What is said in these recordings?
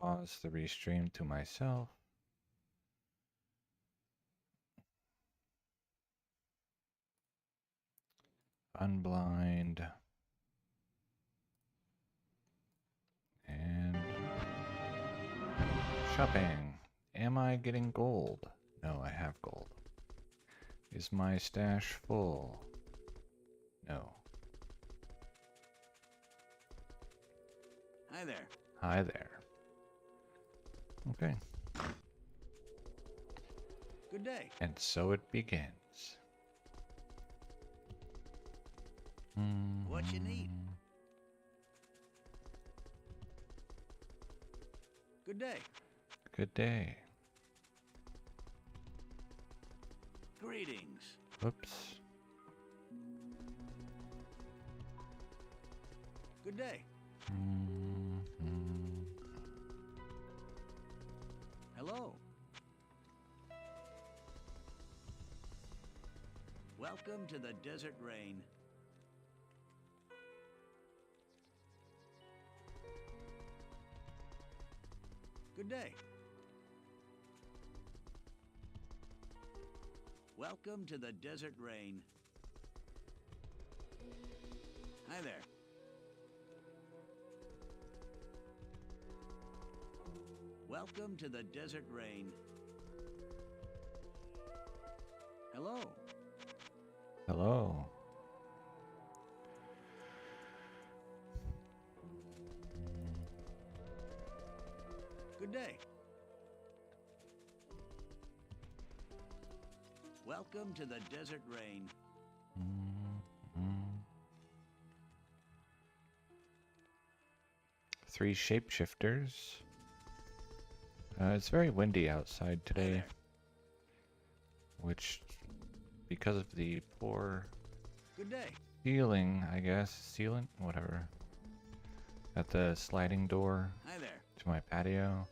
Pause the restream to myself. Unblind. And shopping. Am I getting gold? No, I have gold. Is my stash full? No. Hi there. Hi there. Okay. Good day. And so it begins. What you need? Good day. Good day. Greetings. Whoops. Good day. Hello. Welcome to the desert rain. Good day. Welcome to the desert rain. Hi there. Welcome to the desert rain. Hello. Hello. Good day. Welcome to the desert rain. Three shapeshifters. It's very windy outside today, which, because of the poor Good day. ceiling, I guess, sealant, whatever, at the sliding door Hi there. to my patio,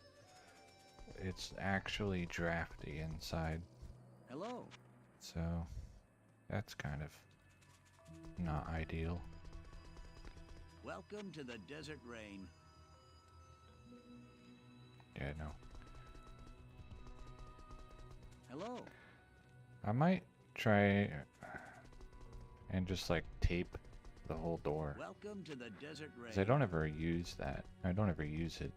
it's actually drafty inside. Hello. So that's kind of not ideal. Welcome to the desert rain. Yeah, no. Hello. I might try and just like tape the whole door. Welcome to the desert rain. Because I don't ever use that. I don't ever use it.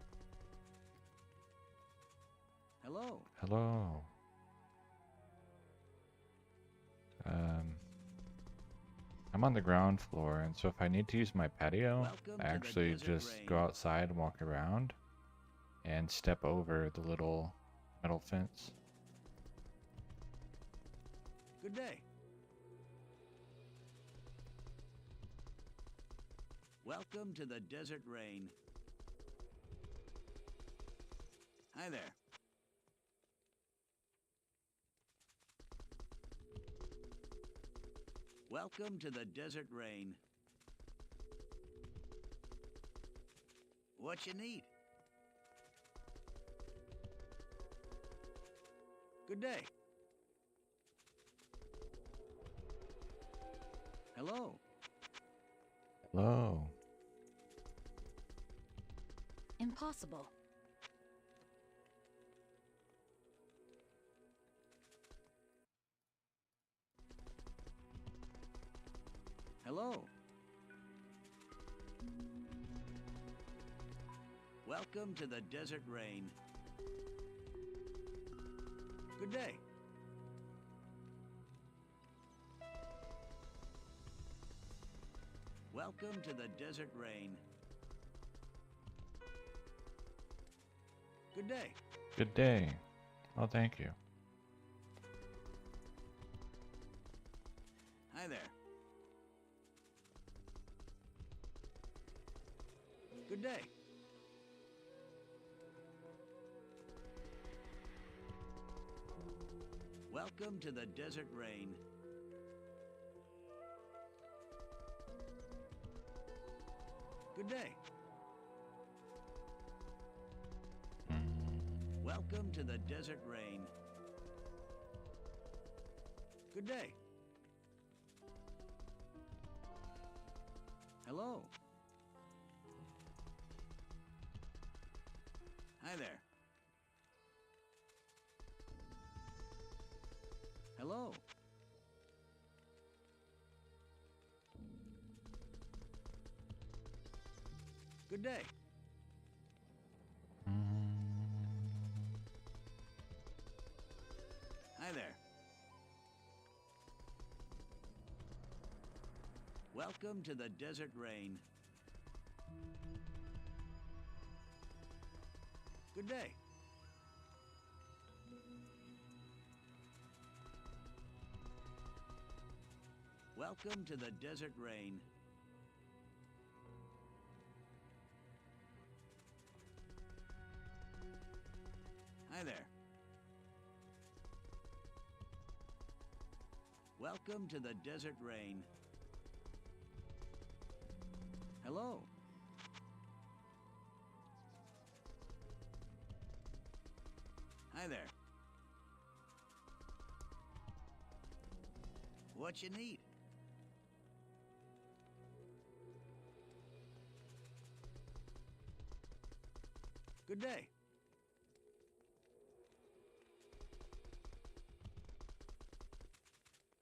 Hello. Hello. I'm on the ground floor, and so if I need to use my patio, Welcome I to the actually desert just rain. go outside and walk around and step over the little metal fence. Good day. Welcome to the desert rain. Hi there. Welcome to the desert rain. What you need? Good day. Hello. Hello. Impossible. Hello. Welcome to the desert rain. Good day. Welcome to the desert rain. Good day. Good day. Oh, thank you. Hi there. Good day. Welcome to the desert rain. Good day. Welcome to the desert rain. Good day. Hello. Hi Hi there. Hello. Good day. Hi there. Welcome to the desert rain. Good day. Welcome to the desert rain. Hi there. Welcome to the desert rain. Hello. Hi there. What you need? Good day.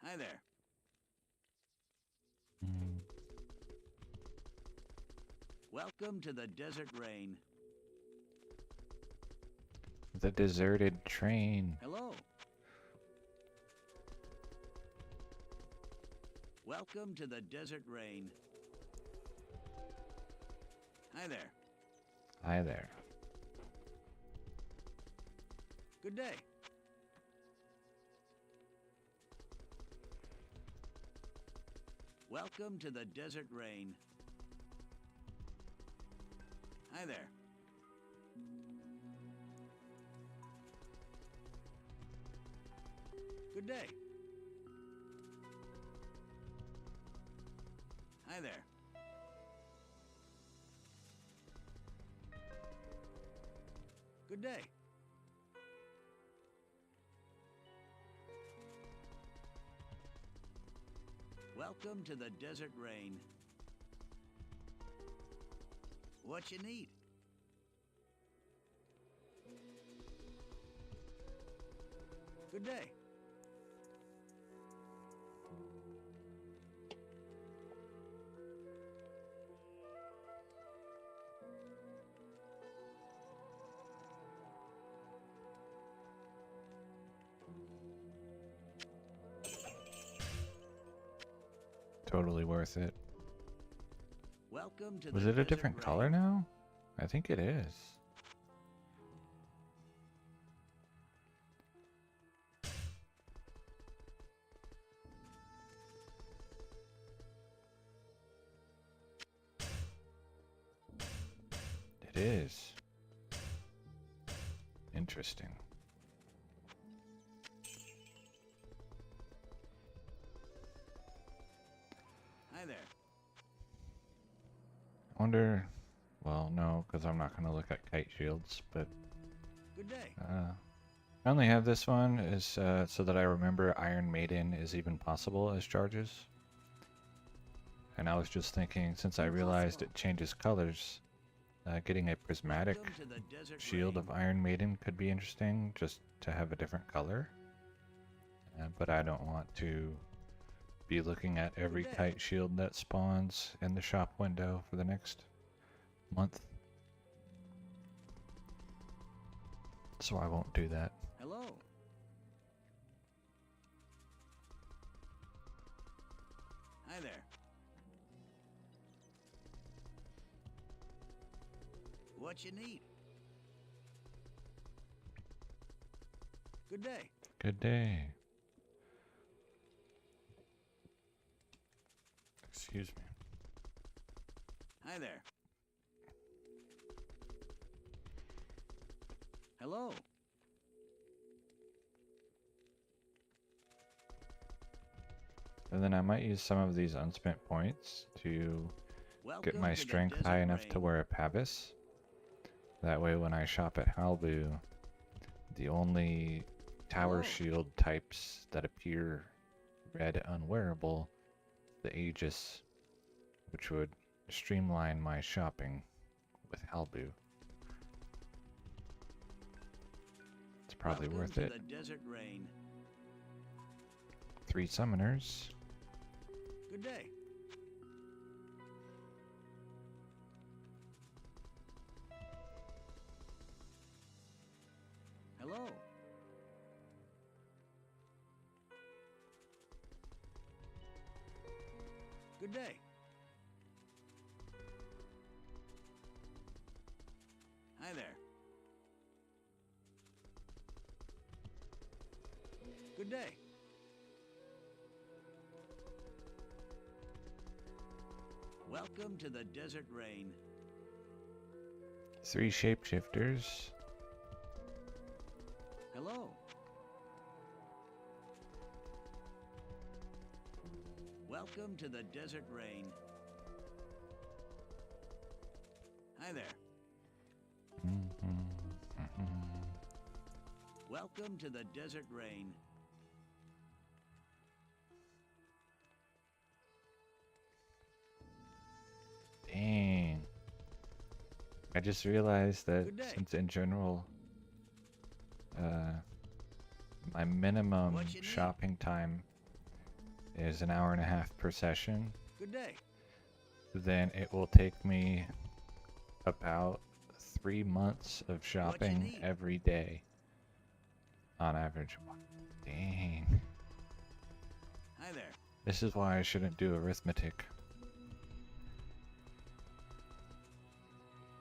Hi there. Welcome to the desert rain. The deserted train. Hello. Welcome to the desert rain. Hi there. Hi there. Good day. Welcome to the desert rain. Hi there. Good day. Hi there. Good day. Welcome to the desert rain. What you need? Good day. Totally worth it. Welcome to Was the it a desert different rain. color now? I think it is. It is. Interesting. Hi there. I wonder. Well, no, because I'm not going to look at kite shields, but Good day. I only have this one is so that I remember Iron Maiden is even possible as charges. And I was just thinking, since I realized Impossible. it changes colors, getting a prismatic Welcome to the desert shield rain. of Iron Maiden could be interesting, just to have a different color. But I don't want to be looking at every Good day. kite shield that spawns in the shop window for the next month. So I won't do that. Hello. Hi there. What you need? Good day. Good day. Excuse me. Hi there. Hello. And then I might use some of these unspent points to Welcome get my to the strength desert high enough to rain. wear a Pavis. That way when I shop at Halbu, the only tower Hello. shield types that appear red unwearable, the Aegis, which would streamline my shopping with Halbu. probably Welcome worth to it. the Desert Rain. 3 summoners. Good day. Hello. Good day. Hi there. Good day. Welcome to the Desert Rain. 3 shapeshifters. Hello. Welcome to the Desert Rain. Hi there. Welcome to the Desert Rain. Dang. I just realized that Good day. since in general, my minimum What you need? shopping time is an hour and a half per session, Good day. then it will take me about 3 months of shopping need? every day on average. Dang. Hi there. This is why I shouldn't do arithmetic.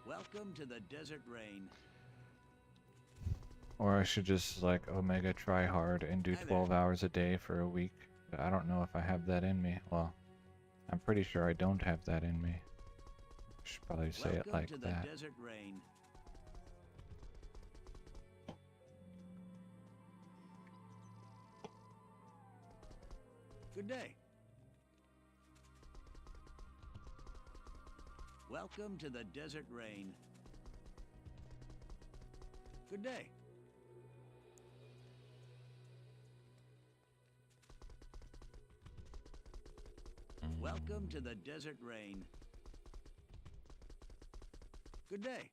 Welcome to the Desert Rain. Or I should just like Omega try hard and do Hi there. 12 hours a day for a week. But I don't know if I have that in me. Well, I'm pretty sure I don't have that in me. I should probably say it Welcome like to the that. Desert Rain. Good day. Welcome to the Desert Rain. Good day. Welcome to the Desert Rain. Good day.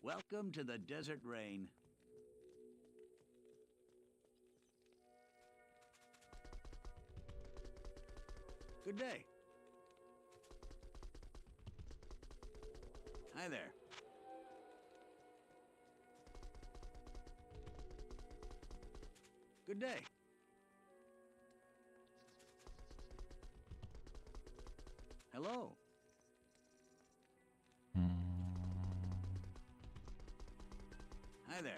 Welcome to the Desert Rain. Good day. Hi there. Good day. Hello. Hi there.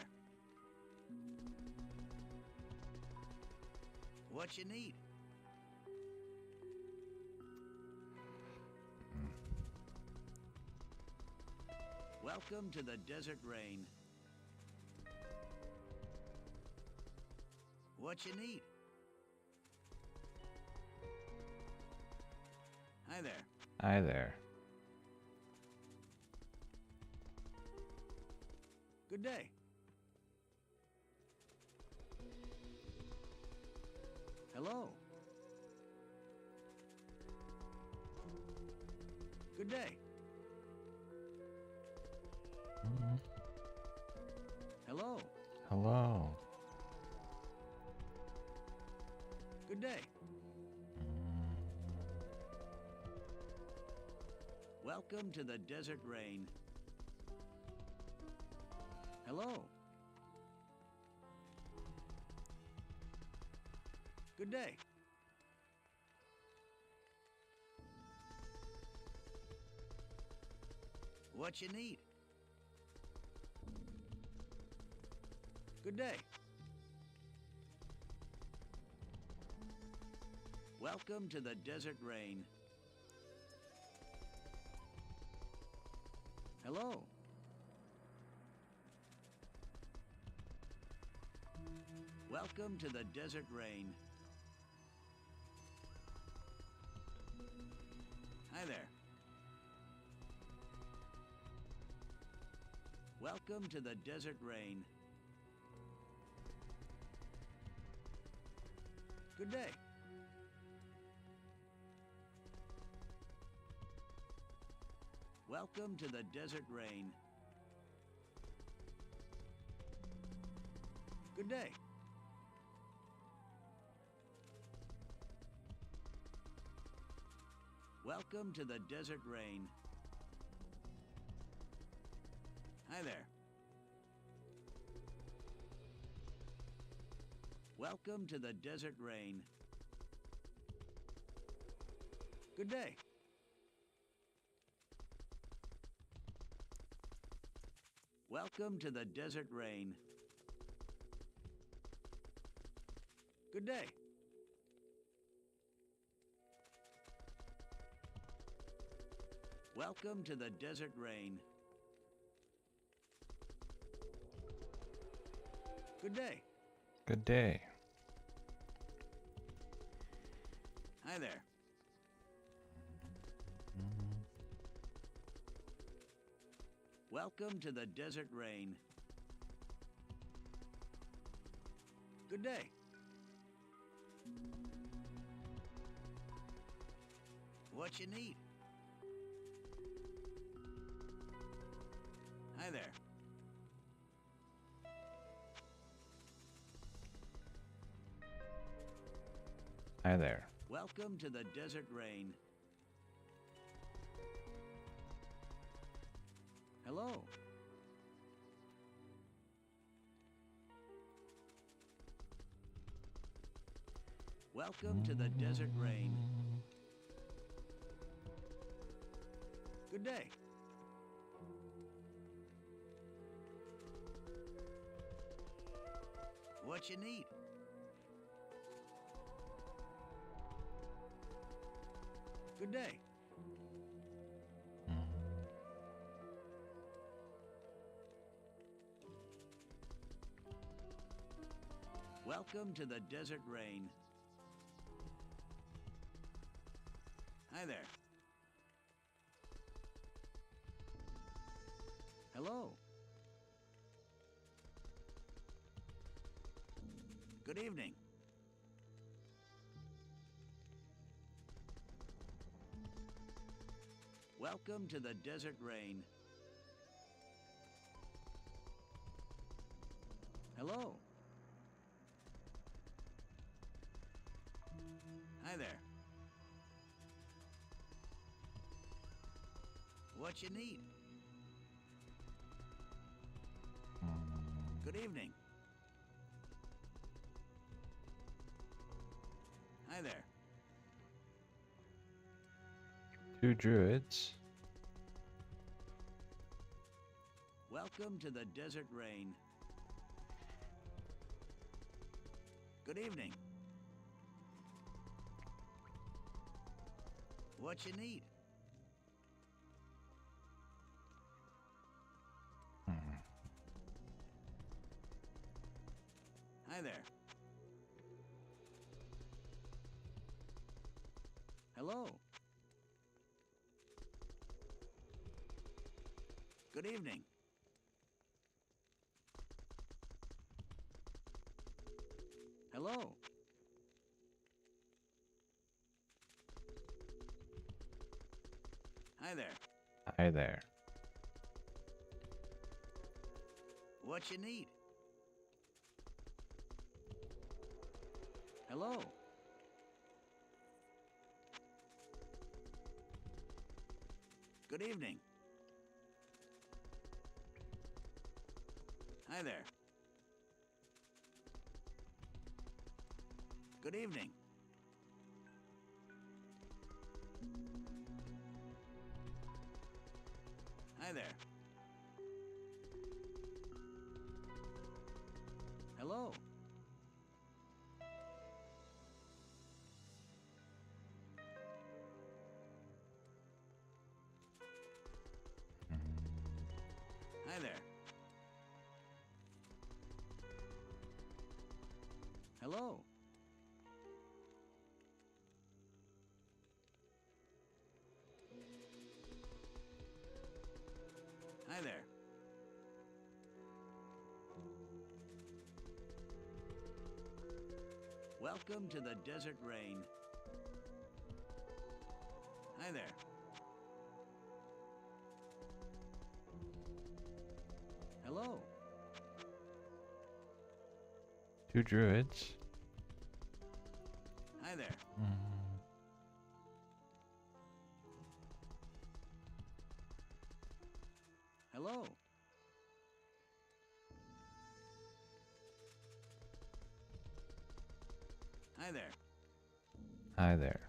What you need? Welcome to the Desert Rain. What you need? Hi there. Hi there. Good day. Hello. Good day. Hello. Hello. Good day. Welcome to the Desert Rain. Hello. Good day. What you need? Good day. Welcome to the Desert Rain. Hello. Welcome to the Desert Rain. Hi there. Welcome to the Desert Rain. Good day. Welcome to the desert rain. Good day. Welcome to the desert rain. Hi there. Welcome to the desert rain. Good day. Welcome to the desert rain. Good day. Welcome to the desert rain. Good day. Good day. Hi there. Welcome to the desert rain. Good day. What you need? Hi there. Hi there. Welcome to the desert rain. Hello. Welcome to the desert rain. Good day. What you need? Good day. Welcome to the desert rain. Hi there. Hello. Good evening. Welcome to the desert rain. Hello. Hi there. What you need? Good evening. Hi there. 2 druids. Welcome to the desert rain. Good evening. What you need? Hi there. Hello. Good evening. Hello. Hi there. Hi there. What you need? Hello. Good evening. Hi there. Good evening. Hi there. Hello. Hi there. Hello. Hi there. Welcome to the desert rain. Hi there. 2 druids. Hi there. Hello. Hi there. Hi there.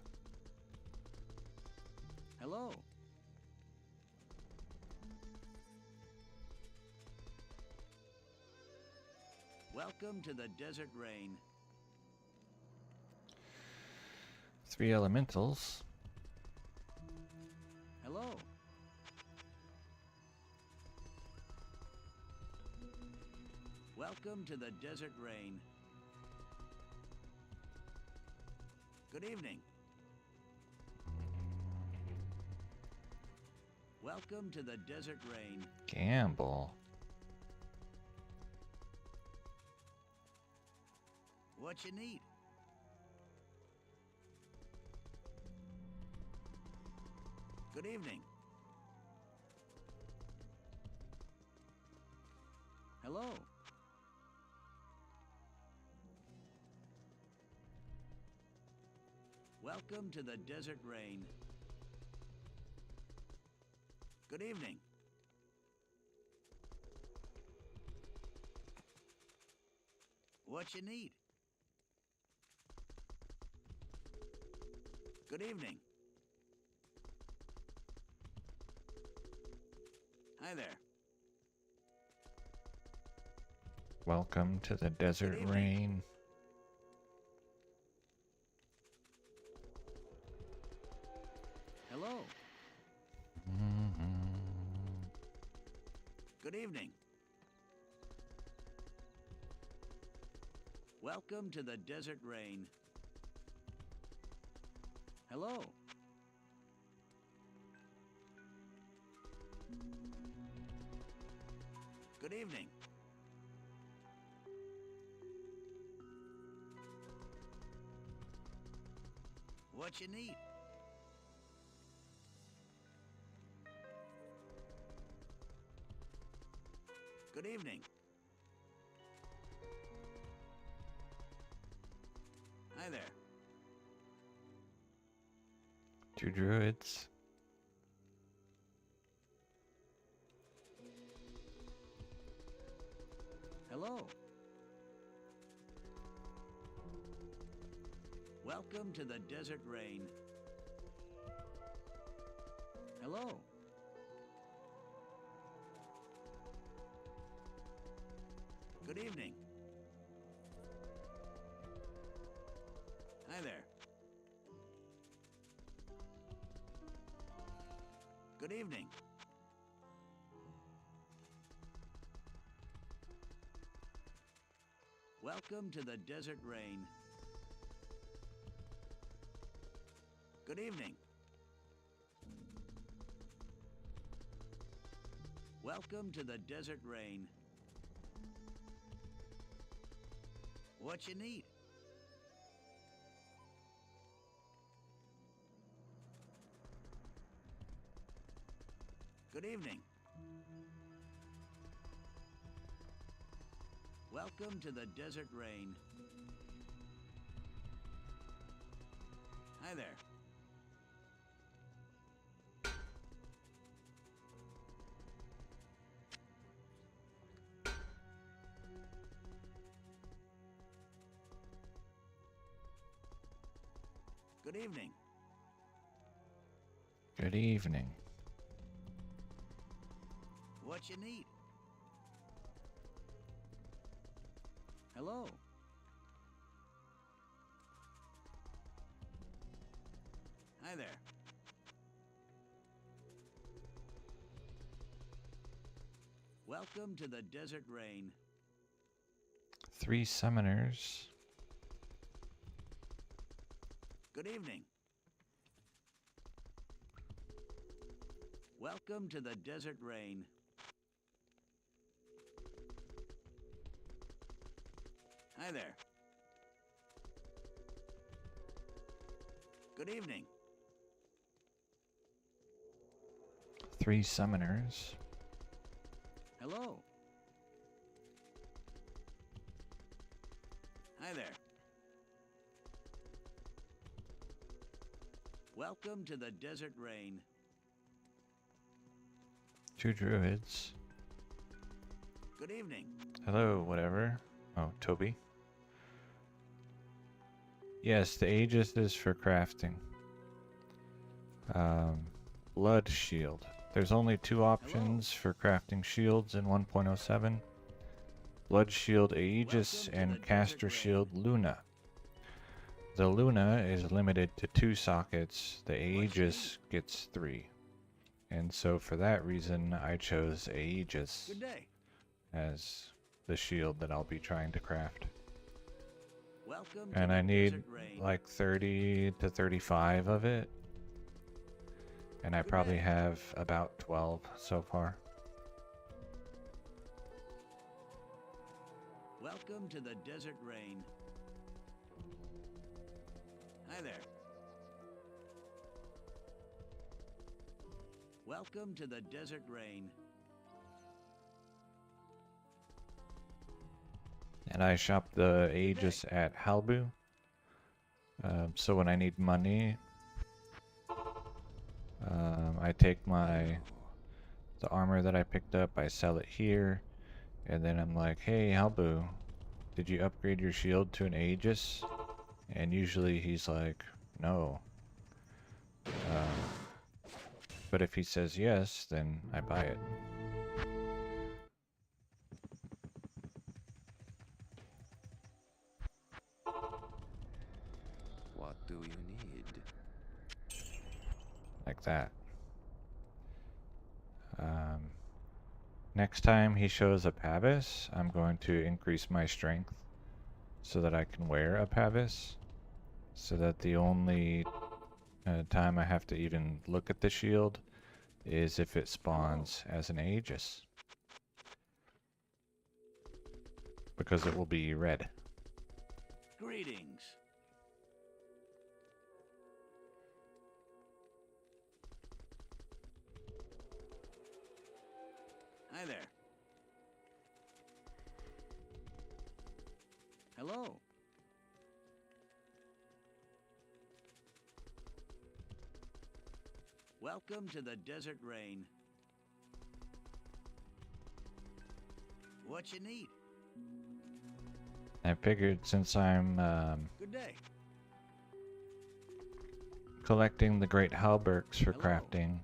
Hello. Welcome to the Desert Rain. 3 elementals. Hello. Welcome to the Desert Rain. Good evening. Welcome to the Desert Rain. Gamble. What you need? Good evening. Hello. Welcome to the Desert Rain. Good evening. What you need? Good evening. Hi there. Welcome to the Desert evening. Rain. Hello. Good evening. Welcome to the Desert Rain. Hello. Good evening. What you need? Good evening. Hi there. 2 druids. Hello. Welcome to the Desert Rain. Hello. Good evening. Hi there. Good evening. Welcome to the Desert Rain. Good evening. Welcome to the Desert Rain. What you need? Good evening. Welcome to the Desert Rain. Hi there. Good evening. Good evening. What you need? Hello. Hi there. Welcome to the Desert Rain. 3 summoners. Good evening. Welcome to the Desert Rain. Hi there. Good evening. 3 summoners. Hello. Hi there. Welcome to the Desert Rain. 2 druids. Good evening. Hello, whatever. Oh, Toby. Yes, the Aegis is for crafting. Blood shield. There's only 2 options for crafting shields in 1.07. Blood shield Aegis and caster shield Luna. The Luna is limited to 2 sockets. The Aegis gets 3. And so for that reason, I chose Aegis Good day. as the shield that I'll be trying to craft. Welcome And to I the need Desert Rain. like 30 to 35 of it. And I probably have about 12 so far. Welcome to the Desert Rain. Hi there. Welcome to the Desert Rain. And I shop the Aegis at Halbu. So when I need money, I take the armor that I picked up, I sell it here, and then I'm like, hey Halbu, did you upgrade your shield to an Aegis? And usually he's like, no. But if he says yes, then I buy it. What do you need? Like that. Next time he shows a Pavis, I'm going to increase my strength so that I can wear a Pavis. So that the only time I have to even look at the shield is if it spawns as an Aegis. Because it will be red. Greetings. Hi there. Hello. Welcome to the Desert Rain. What you need? I figured since I'm Good day. collecting the great halbergs for Hello. crafting,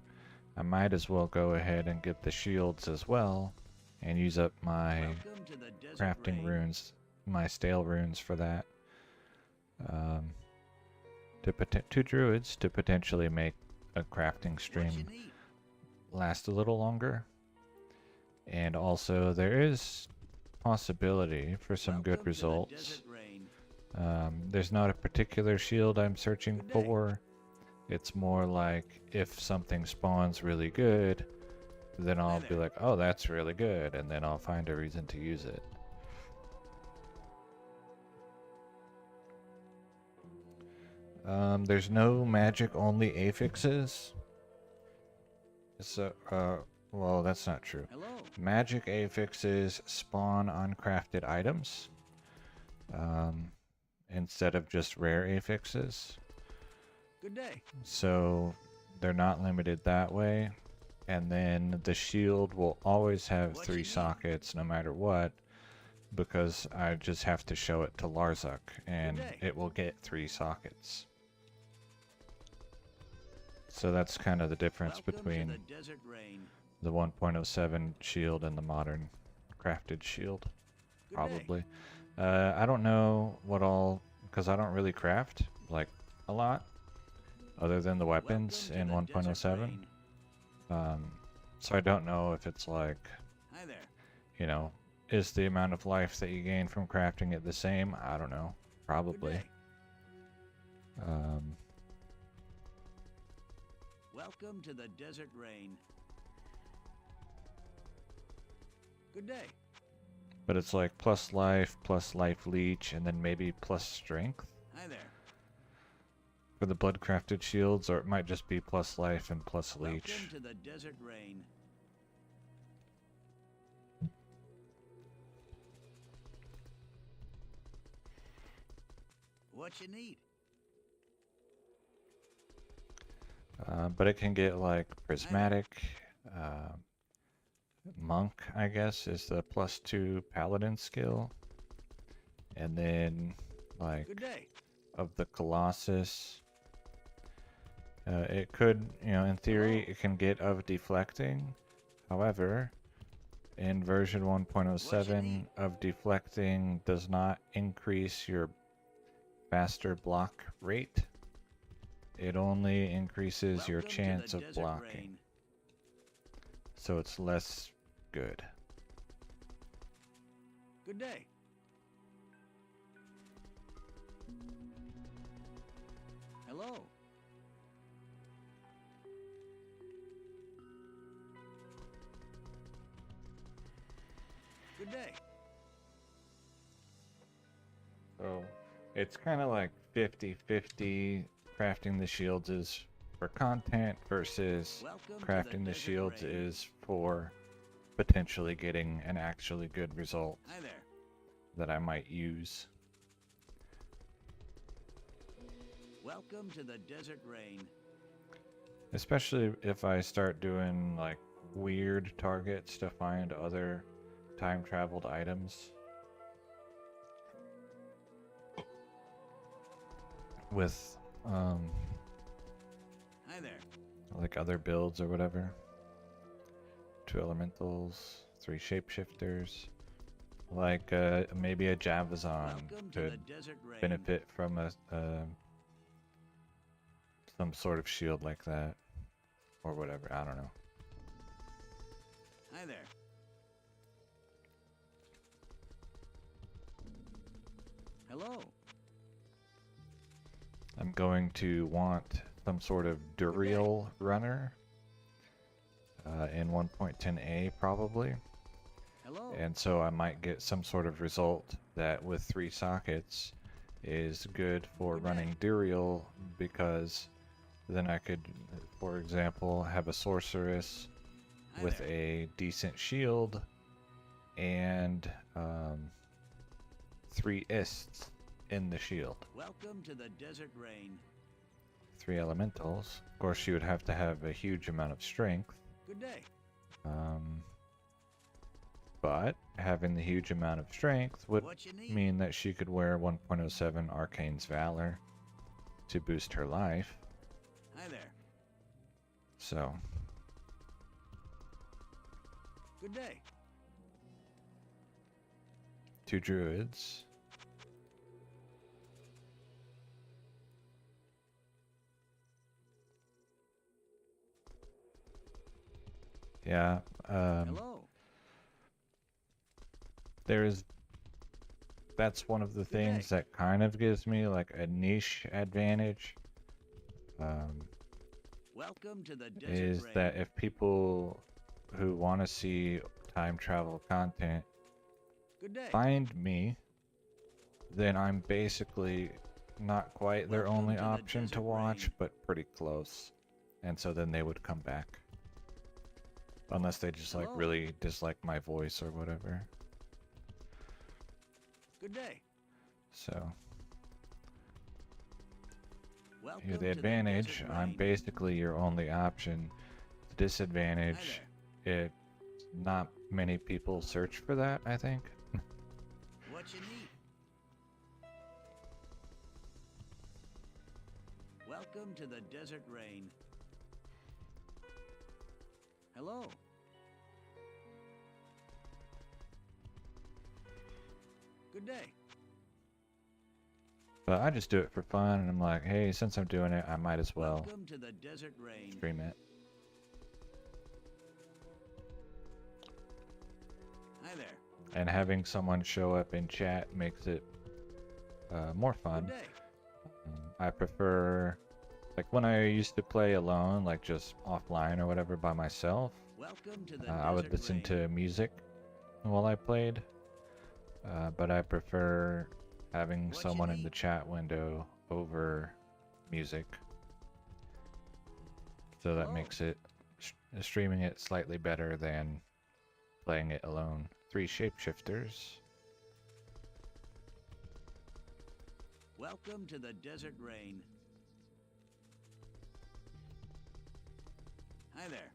I might as well go ahead and get the shields as well and use up my Welcome to the Desert crafting Rain. runes, my stale runes for that. To druids to potentially make a crafting What you stream need? last a little longer. And also there is possibility for some good Welcome to the results. Desert Rain. There's not a particular shield I'm searching Good day. for. It's more like if something spawns really good, then I'll be there. like, oh, that's really good, and then I'll find a reason to use it. There's no magic-only affixes. So, well, that's not true. Hello. Magic affixes spawn uncrafted items instead of just rare affixes. Good day. So they're not limited that way. And then the shield will always have What 3 you need? sockets no matter what, because I just have to show it to Larzuk and day. it will get 3 sockets. So that's kind of the difference Welcome between to the Desert Rain. the 1.07 shield and the modern crafted shield. Good day. Probably. I don't know what all, because I don't really craft like a lot other than the weapons in Welcome to the Desert 1.07. Rain. So I don't know if it's like, Hi there. you know, is the amount of life that you gain from crafting it the same? I don't know. Good Probably. day. Um, Welcome to the Desert Rain. Good day. but it's like plus life leech, and then maybe plus strength Hi there. for the blood crafted shields, or it might just be plus life and plus leech. Welcome to the Desert Rain. What you need? But it can get like prismatic. Uh, Monk, I guess, is the +2 paladin skill. And then, like, Good day. of the Colossus, it could, in theory, Hello. it can get of deflecting. However, in version What you 1.07, need? of deflecting does not increase your faster block rate. It only increases your Welcome to chance the of desert blocking. rain. So it's less good. Good day. Hello. Good day. So it's kind of like 50-50. Crafting the shields is for content versus Welcome to crafting the desert shields rain. is for potentially getting an actually good result Hi there. that I might use. Welcome to the desert rain. Especially if I start doing like weird targets to find other time traveled items. With Hi there. like other builds or whatever. 2 elementals, 3 shapeshifters. Like maybe a Javazon Welcome to the could desert rain. benefit from a some sort of shield like that, or whatever. I don't know. Hi there. Hello. I'm going to want some sort of Duriel runner in 1.10a probably. Hello. And so I might get some sort of result that with 3 sockets is good for Good running Duriel, because then I could, for example, have a sorceress Hi with there. a decent shield and 3 ists in the shield. Welcome to the desert rain. 3 elementals. Of course, she would have to have a huge amount of strength. Good day. But having the huge amount of strength would What you need? mean that she could wear 1.07 Arcane's Valor to boost her life. Hi there. So, Good day. 2 druids. Yeah, Hello. that's one of the Good day. things that kind of gives me like a niche advantage. Welcome to the desert Is rain. that if people who want to see time travel content Good day. find me, then I'm basically not quite their Welcome only to the option to desert watch, rain. but pretty close. And so then they would come back. Unless they just like Hello. really dislike my voice or whatever. Good day. So Welcome you're to the advantage. desert I'm rain. basically your only option. The disadvantage, it not many people search for that, I think. What you need? Welcome to the desert rain. Hello. Good day. But I just do it for fun, and I'm like, hey, since I'm doing it, I might as well Welcome to the desert rain. stream it. Hi there. And having someone show up in chat makes it more Good fun. day. I prefer, like when I used to play alone, like just offline or whatever by myself, Welcome to the I would desert listen rain. to music while I played. But I prefer having What you someone in the need? chat window over music. So that Hello. makes it, streaming it slightly better than playing it alone. 3 shapeshifters. Welcome to the Desert Rain. Hi there.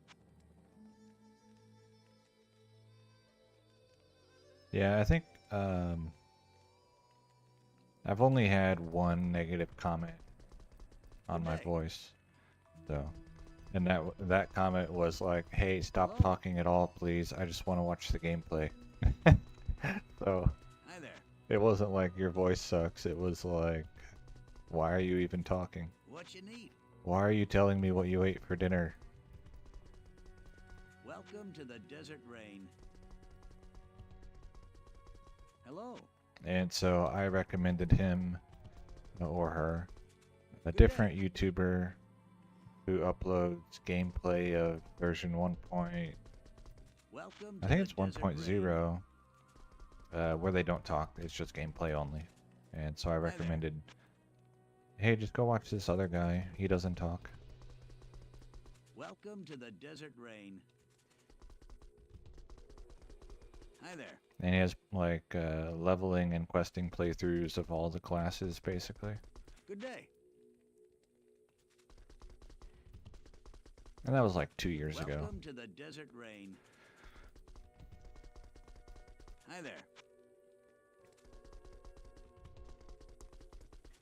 Yeah, I think I've only had one negative comment on my Okay. voice, so, and that comment was like, "Hey, stop Hello. talking at all, please. I just want to watch the gameplay." So Hi there. it wasn't like your voice sucks. It was like, why are you even talking? What you need? Why are you telling me what you ate for dinner? Welcome to the Desert Rain. Hello. And so I recommended him or her, a Good day. different YouTuber who uploads gameplay of version 1. Welcome I to think the it's Desert Rain. 1.0, where they don't talk. It's just gameplay only. And so I there. recommended, hey, just go watch this other guy. He doesn't talk. Welcome to the Desert Rain. Hi there. And he has like leveling and questing playthroughs of all the classes, basically. Good day. And that was like 2 years ago. Welcome to the Desert Rain. Hi there.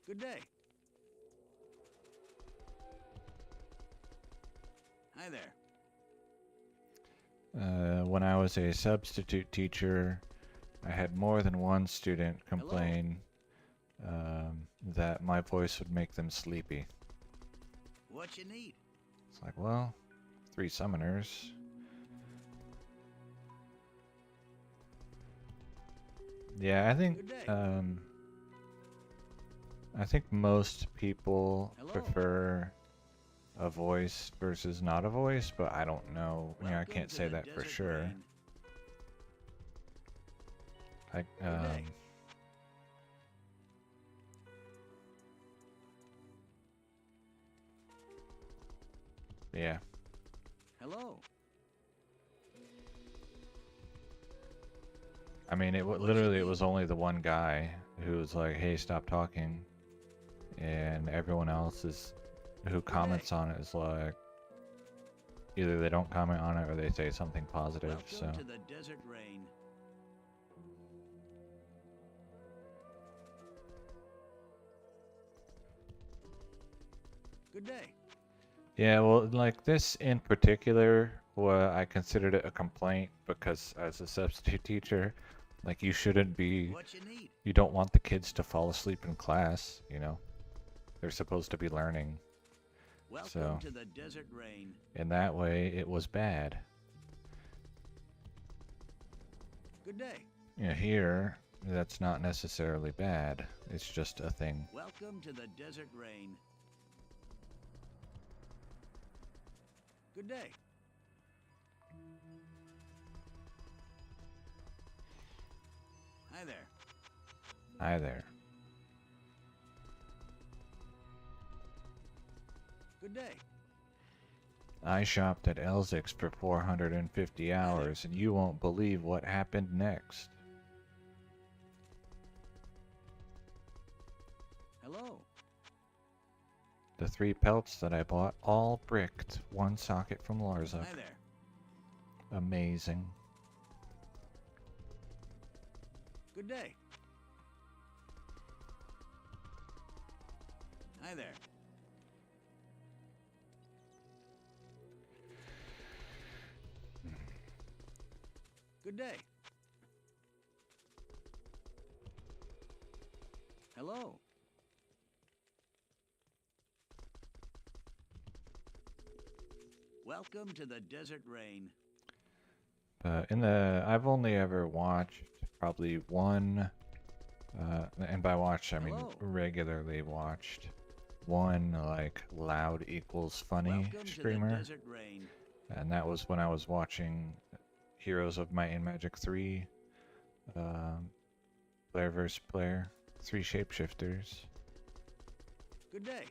Good day. Hi there. When I was a substitute teacher, I had more than one student complain that my voice would make them sleepy. What you need? It's like, well, 3 summoners. Yeah, Good day. I think most people Hello. prefer a voice versus not a voice, but I don't know. I Welcome can't to say the that for Desert sure. Rain. I day. yeah. Hello. I mean, literally it was only the one guy who was like, "Hey, stop talking," and everyone else who comments on it is like, either they don't comment on it or they say something positive. Welcome So to the Desert Rain. Good day. yeah, well, like this in particular, well, I considered it a complaint because as a substitute teacher, like you shouldn't be, What you need? you don't want the kids to fall asleep in class, you know? They're supposed to be learning. Welcome So to the Desert Rain. in that way, it was bad. Good day. You know, here, that's not necessarily bad. It's just a thing. Welcome to the Desert Rain. Good day. Hi there. Hi there. Good day. I shopped at Elzix for 450 hours, and you won't believe what happened next. Hello. The 3 pelts that I bought, all bricked. 1 socket from Larza. Hi there. Amazing. Good day. Hi there. Good day. Hello. Welcome to the Desert Rain. I've only ever watched probably one, and by watch I mean Hello. regularly watched, one like loud equals funny Welcome streamer, to the Desert Rain. and that was when I was watching Heroes of Might and Magic 3, player versus player, 3 shapeshifters. Good day.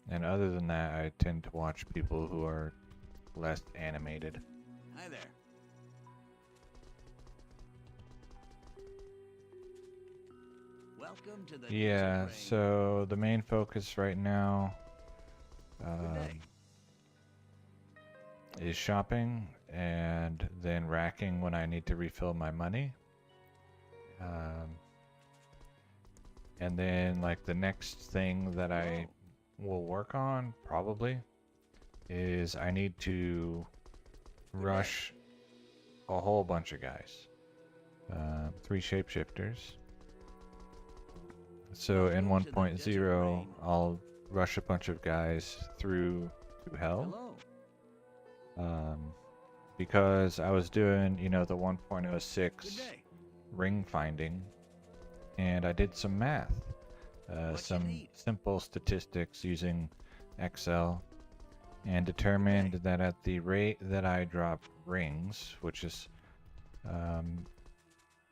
And other than that, I tend to watch people who are less animated. Hi there. Welcome to the Yeah, desert rain. so the main focus right now Good day. is shopping and then racking when I need to refill my money. And then like the next thing that I will work on probably is I need to rush a whole bunch of guys. 3 shapeshifters. So in Welcome to the desert 1.0, rain. I'll rush a bunch of guys through to hell. Hello. Because I was doing, you know, the Good 1.06 day. ring finding, and I did some math, you some need? simple statistics using Excel, and determined that at the rate that I drop rings, which is a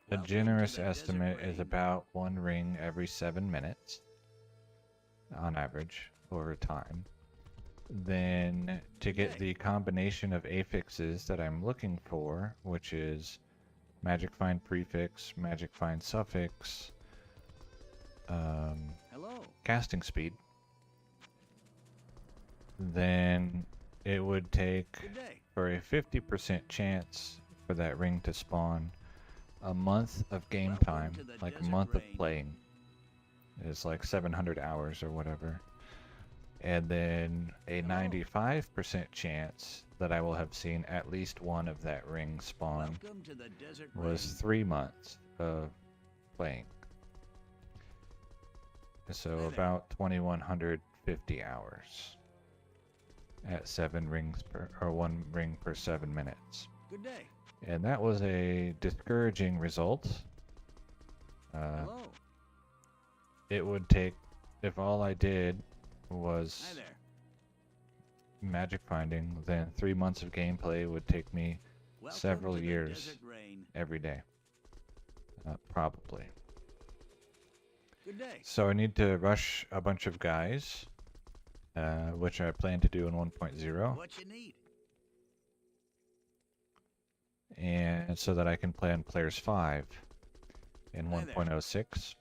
Welcome to generous the desert estimate, is rain. about 1 ring every 7 minutes on average over time. Then to get Okay. the combination of affixes that I'm looking for, which is magic find prefix, magic find suffix, Hello. casting speed, then it would take, Good day. for a 50% chance for that ring to spawn, a month of game Welcome time, to the like a desert month of rain. playing. It's like 700 hours or whatever. And then a Hello. 95% chance that I will have seen at least one of that ring spawn Welcome to the desert was rain. 3 months of playing. So Hi there. about 2150 hours at 7 rings per, or 1 ring per 7 minutes. Good day. And that was a discouraging result. Hello. It would take, if all I did Hi was there. magic finding, then 3 months of gameplay would take me Welcome several to the years desert rain. every day. Probably. Good day. So I need to rush a bunch of guys, which I plan to do in 1.0, What you need? and so that I can play on Players 5 in Hi there. 1.06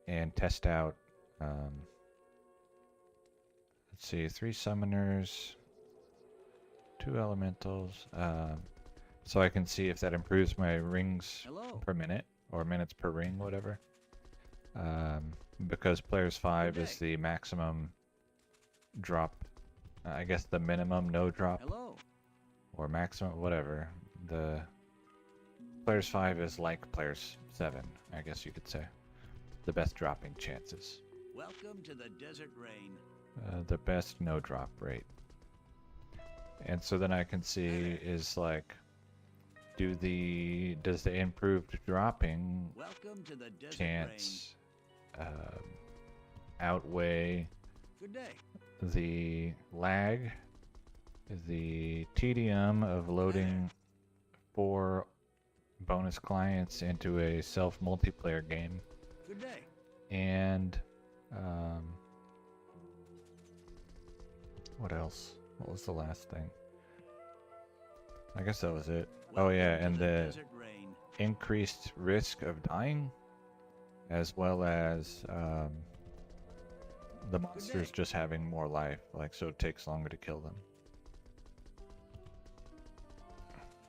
and test out, let's see, 3 summoners, 2 elementals, so I can see if that improves my rings Hello. per minute, or minutes per ring, whatever. Because Players 5 Good is day. the maximum drop, I guess the minimum no drop, Hello. or maximum, whatever. The Players 5 is like Players 7, I guess you could say. The best dropping chances. Welcome to the desert rain. The best no drop rate. And so then I can see is like, does the improved dropping Welcome to the desert chance outweigh rain. Good day. the lag, the tedium of loading 4 bonus clients into a self multiplayer game, Good day. and what else? What was the last thing? I guess that was it. Oh yeah, Welcome and to the the desert rain. increased risk of dying, as well as the monsters day. just having more life, like, so it takes longer to kill them.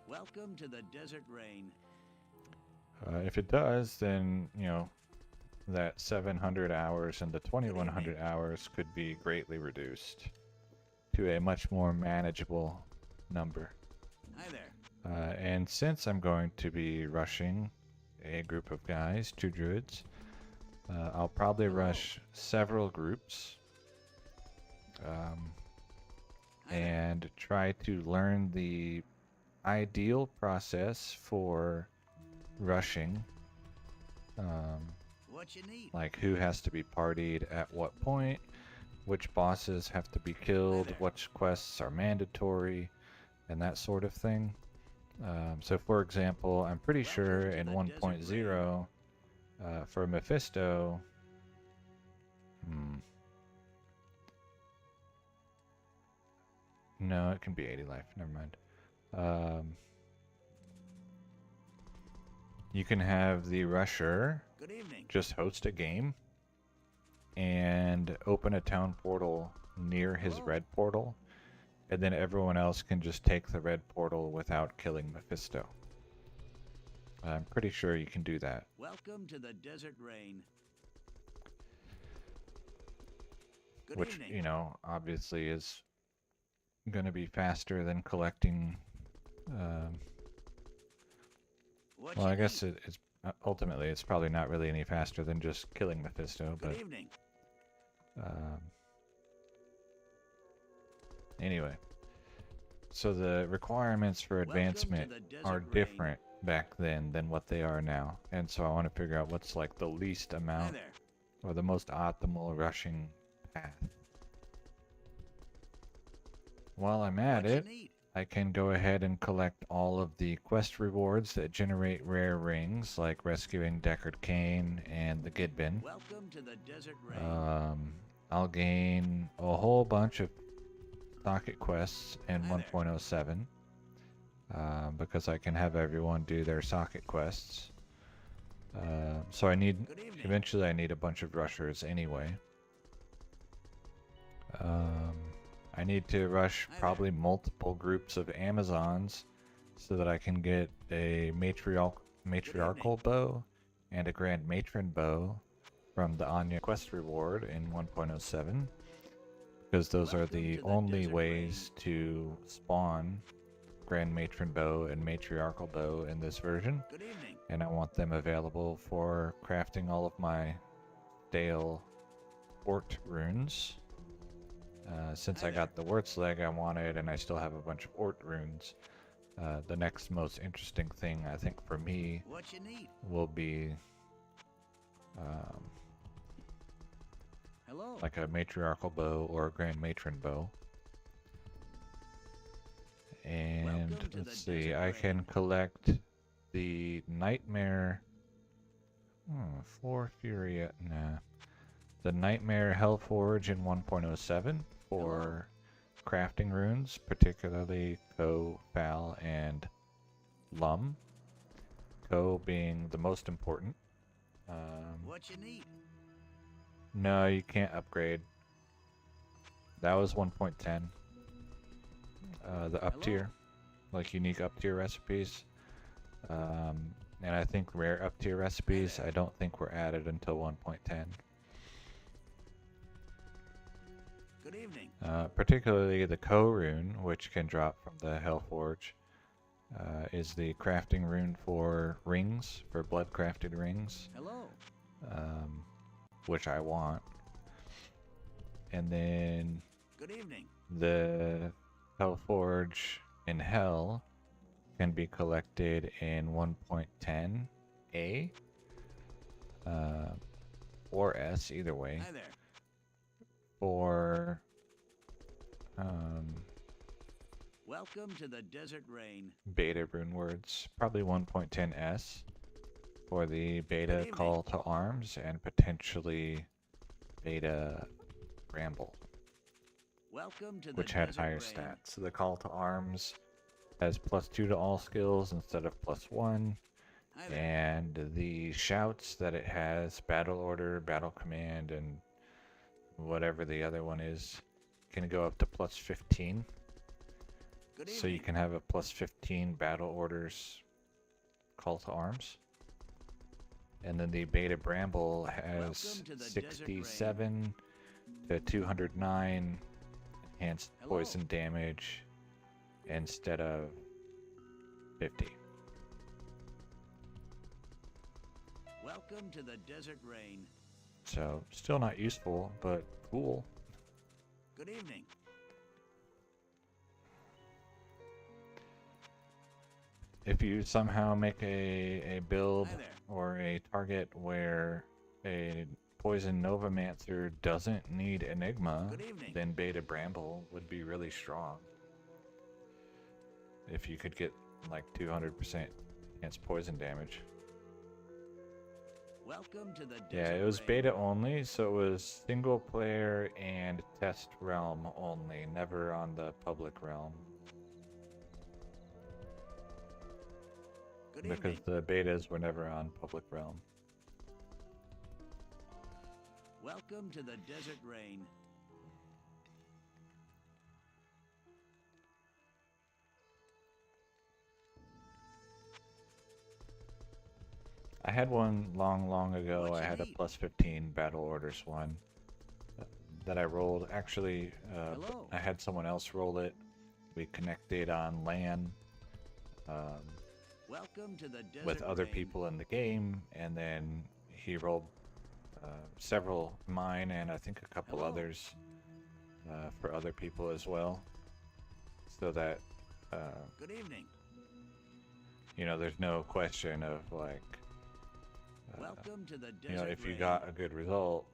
Welcome to the desert rain. If it does, then, you know, that 700 hours and the 2100 hours could be greatly reduced to a much more manageable number. Hi there. And since I'm going to be rushing a group of guys, 2 druids, I'll probably Hello. rush several groups Hi there. and try to learn the ideal process for rushing. What you need? Like who has to be partied at what point, which bosses have to be killed, there. which quests are mandatory, and that sort of thing. So for example, I'm pretty Welcome sure to in the 1.0 for Mephisto, no, it can be 80 life, never mind. you can have the rusher Good evening. just host a game and open a town portal near his Hello. red portal, and then everyone else can just take the red portal without killing Mephisto. I'm pretty sure you can do that. Welcome to the Desert Rain. Good Which, evening. you know, obviously is going to be faster than collecting. What Well, you I guess need? it's ultimately it's probably not really any faster than just killing Mephisto, Good but evening. um, anyway. So the requirements for Welcome to advancement the Desert are Rain. different back then than what they are now, and so I want to figure out what's like the least Hi amount there. or the most optimal rushing path. While I'm at What it, you need? I can go ahead and collect all of the quest rewards that generate rare rings, like rescuing Deckard Cain and the Gidbin. Welcome to the Desert Rain. I'll gain a whole bunch of socket quests in Hi there. 1.07 because I can have everyone do their socket quests. So I need, Good evening. eventually I need a bunch of rushers anyway. I need to rush Hi there. probably multiple groups of Amazons so that I can get a matriarchal bow and a Grand Matron bow from the Anya quest reward in 1.07, because those are Welcome the to the only Desert ways to spawn Grand Matron bow and matriarchal bow in this version, Good evening. and I want them available for crafting all of my Dale Ort runes. Since Hi I there. got the Wurt's leg I wanted, and I still have a bunch of Ort runes, the next most interesting thing I think for me What you need? will be um, Hello. like a matriarchal bow or a Grand Matron bow. And Welcome to the let's see, Desert I Rain. can collect the Nightmare. Floor Fury. Nah. The Nightmare Hellforge in 1.07 for crafting runes, particularly Ko, Fal, and Lum. Ko being the most important. What you need? No, you can't upgrade. That was 1.10. The up Hello. tier, like unique up tier recipes. And I think rare up tier recipes, there. I don't think were added until 1.10. Good evening. Particularly the Ko rune, which can drop from the Hellforge, is the crafting rune for rings, for blood crafted rings, Hello. which I want. And then Good evening. the Hellforge in Hell can be collected in 1.10A or S, either way, Hi there. for Welcome to the Desert Rain. beta rune words, probably 1.10S for the Good beta evening. call to arms and potentially beta bramble, Welcome to the which had Desert higher Rain. stats. So the call to arms has +2 to all skills instead of +1, Hi there. and the shouts that it has, battle order, battle command, and whatever the other one is, can go up to +15. Good So you evening. can have a +15 battle orders call to arms. And then the beta bramble has Welcome to the Desert 67 to 209 enhanced Hello. poison damage instead of 50. Welcome to the Desert Rain. So still not useful, but cool. Good evening. If you somehow make a build Hi there. or a target where a poison Novomancer doesn't need Enigma, Good evening. then beta bramble would be really strong. If you could get like 200% enhanced poison damage. Welcome to the Desert Yeah, it was Rain. beta only, so it was single player and test realm only, never on the public realm. Good Good because evening. the betas were never on public realm. Welcome to the Desert Rain. I had one long ago. What I you had a need? plus 15 battle orders one that I rolled. Actually, Hello. I had someone else roll it. We connected on LAN um, Welcome to the Desert with other Rain. people in the game, and then he rolled several mine and I think a couple Hello. others for other people as well, so that Good evening. you know, there's no question of like, Welcome to the Desert you know, if you Rain. got a good result,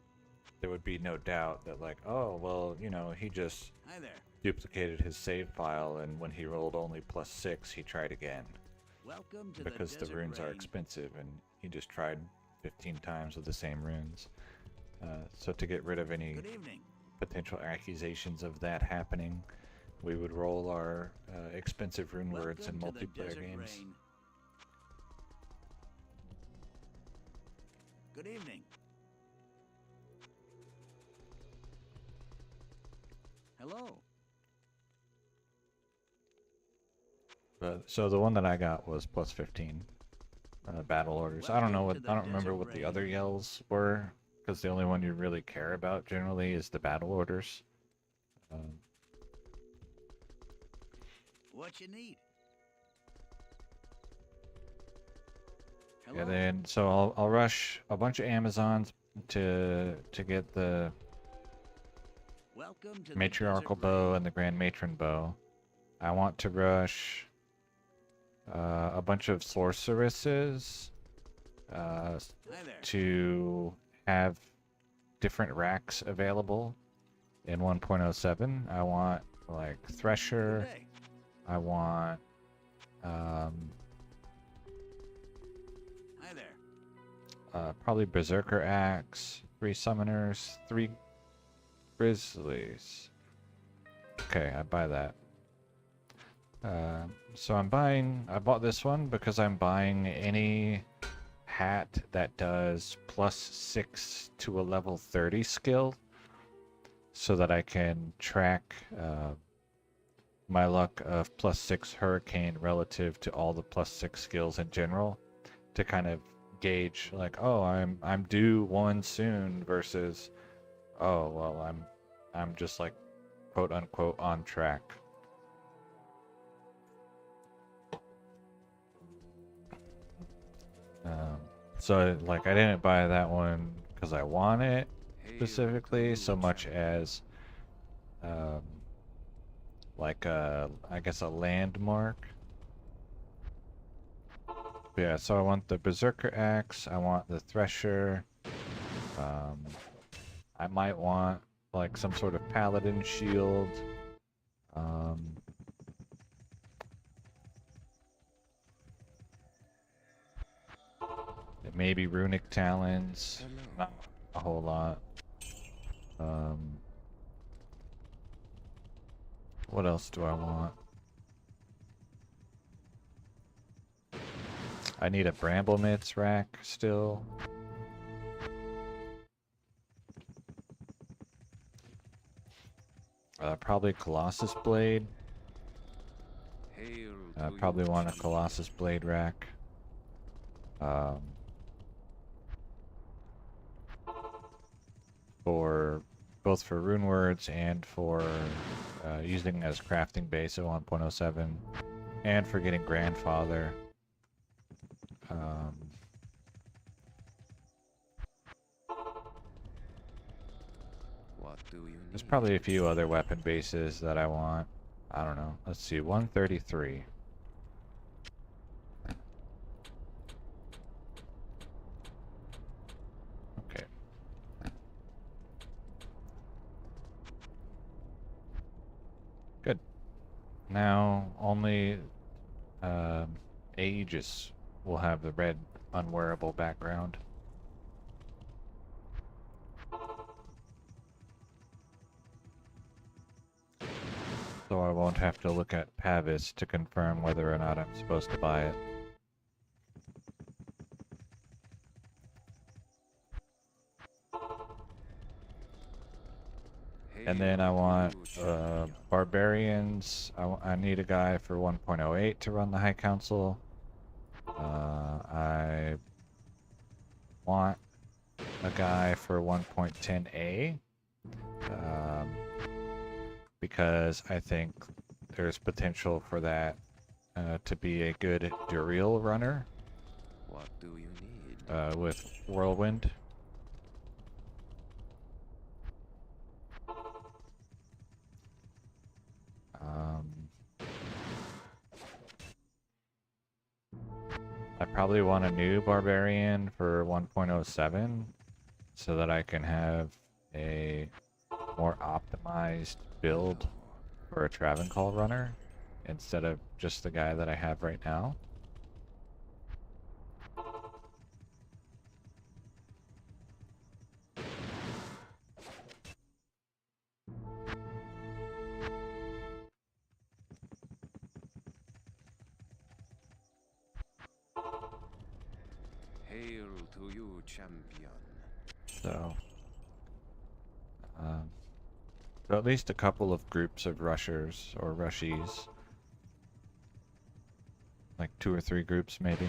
there would be no doubt that like, oh well, you know, he just Hi there. duplicated his save file, and when he rolled only plus 6, he tried again Welcome to because the the Desert runes are Rain. expensive, and he just tried 15 times with the same runes. So to get rid of any Good evening. potential accusations of that happening, we would roll our expensive rune words in Welcome to the multiplayer Desert games. Rain. Good evening. Hello. But so the one that I got was plus 15 battle orders. I don't know what, Welcome to I the don't remember Desert what the Rain. other yells were, because the only one you really care about generally is the battle orders. What you need? Yeah, Hello. then so I'll rush a bunch of Amazons to get the Welcome to the matriarchal Desert bow Rain. and the grand matron bow. I want to rush a bunch of sorceresses Hi there. to have different racks available in 1.07. I want like Good Thresher. day. I want Hi there. probably Berserker Axe, 3 Summoners, 3 Grizzlies. Okay, I buy that. So I bought this one because I'm buying any hat that does plus 6 to a level 30 skill, so that I can track my luck of plus 6 Hurricane relative to all the plus 6 skills in general, to kind of gauge like, oh, I'm due 1 soon versus, oh well, I'm just like quote unquote on track. So like I didn't buy that one because I want it specifically, so much as like I guess a landmark. But yeah, so I want the Berserker Axe, I want the Thresher, I might want like some sort of Paladin shield. Maybe Runic Talons, not a whole lot. What else do I want? I need a Bramble Mitts rack still. Probably Colossus Blade. Hail I to probably you, want a chief. Colossus Blade rack. For both for rune words and for using as crafting base at 1.07, and for getting grandfather. What do you There's need? probably a few other weapon bases that I want. I don't know. Let's see, 133. Okay. Good. Now only Aegis will have the red unwearable background. So I won't have to look at Pavis to confirm whether or not I'm supposed to buy it. And then I want barbarians. I need a guy for 1.08 to run the High Council. I want a guy for 1.10A because I think there's potential for that to be a good Duriel runner What do you need? with Whirlwind. I probably want a new barbarian for 1.07 so that I can have a more optimized build for a Travencall runner instead of just the guy that I have right now. Hail to you, champion. So, at least a couple of groups of rushers or rushies. Like 2 or 3 groups maybe.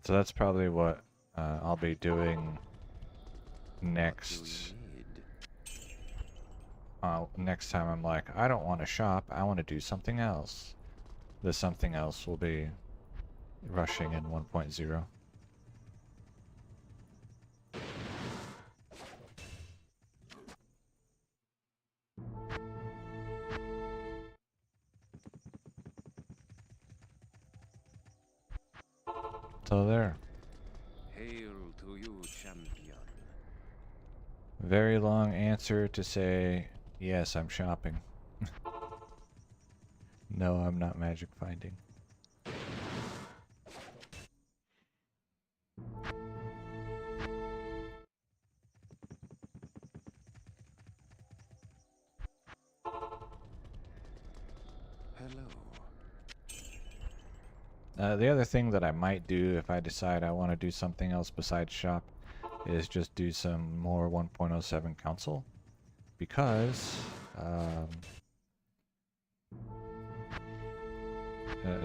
So that's probably what I'll be doing next. Next time I'm like, I don't want to shop, I want to do something else. The something else will be rushing in 1.0. So there. Hail to you, champion. Very long answer to say, yes, I'm shopping. No, I'm not magic finding. Hello. The other thing that I might do if I decide I want to do something else besides shop is just do some more 1.07 council, because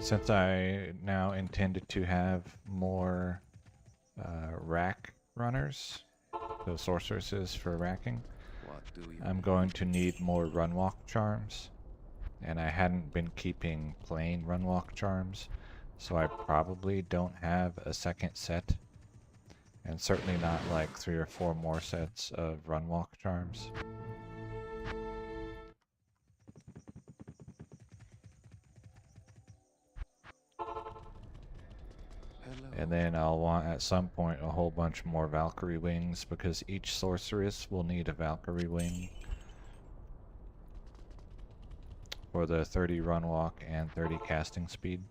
since I now intended to have more rack runners, so sorceresses for racking, What do you I'm going to need more run walk charms, and I hadn't been keeping plain run walk charms, so I probably don't have a second set, and certainly not like 3 or 4 more sets of run walk charms. Hello. And then I'll want at some point a whole bunch more Valkyrie wings, because each sorceress will need a Valkyrie wing for the 30 run walk and 30 casting speed.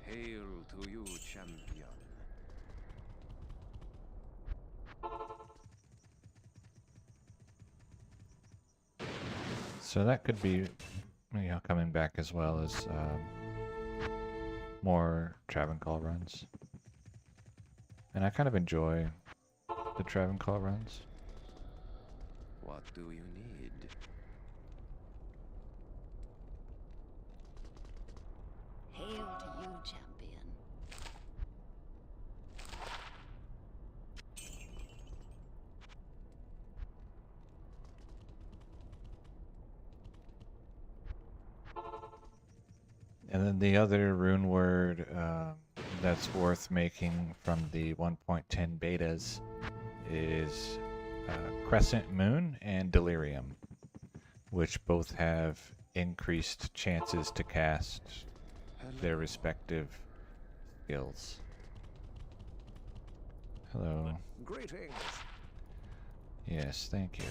Hail to you, champion. So that could be, coming back as well as more Travencall runs. And I kind of enjoy the Travencall runs. What do you need? Hail to you, champion. And then the other rune word that's worth making from the 1.10 betas is Crescent Moon and Delirium, which both have increased chances to cast their respective skills. Hello. Greetings. Yes, thank you.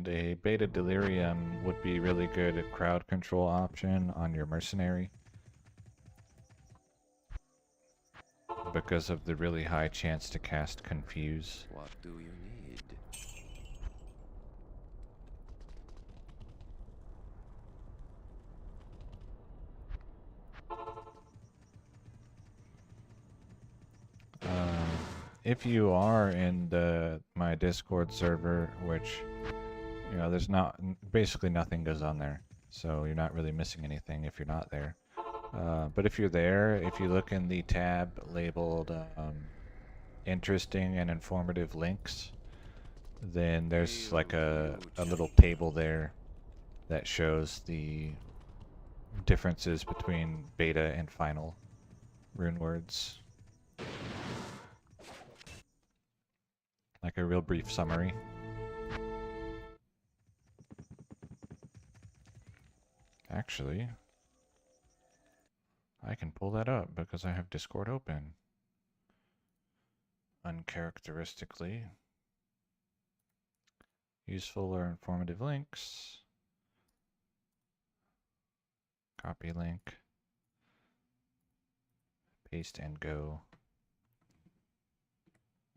And a beta delirium would be really good at crowd control option on your mercenary because of the really high chance to cast confuse. What do you need? If you are in my Discord server, which there's basically nothing goes on there, so you're not really missing anything if you're not there. But if you're there, if you look in the tab labeled interesting and informative links, then there's like a little table there that shows the differences between beta and final rune words. Like a real brief summary. Actually, I can pull that up because I have Discord open. Uncharacteristically. Useful or informative links. Copy link. Paste and go.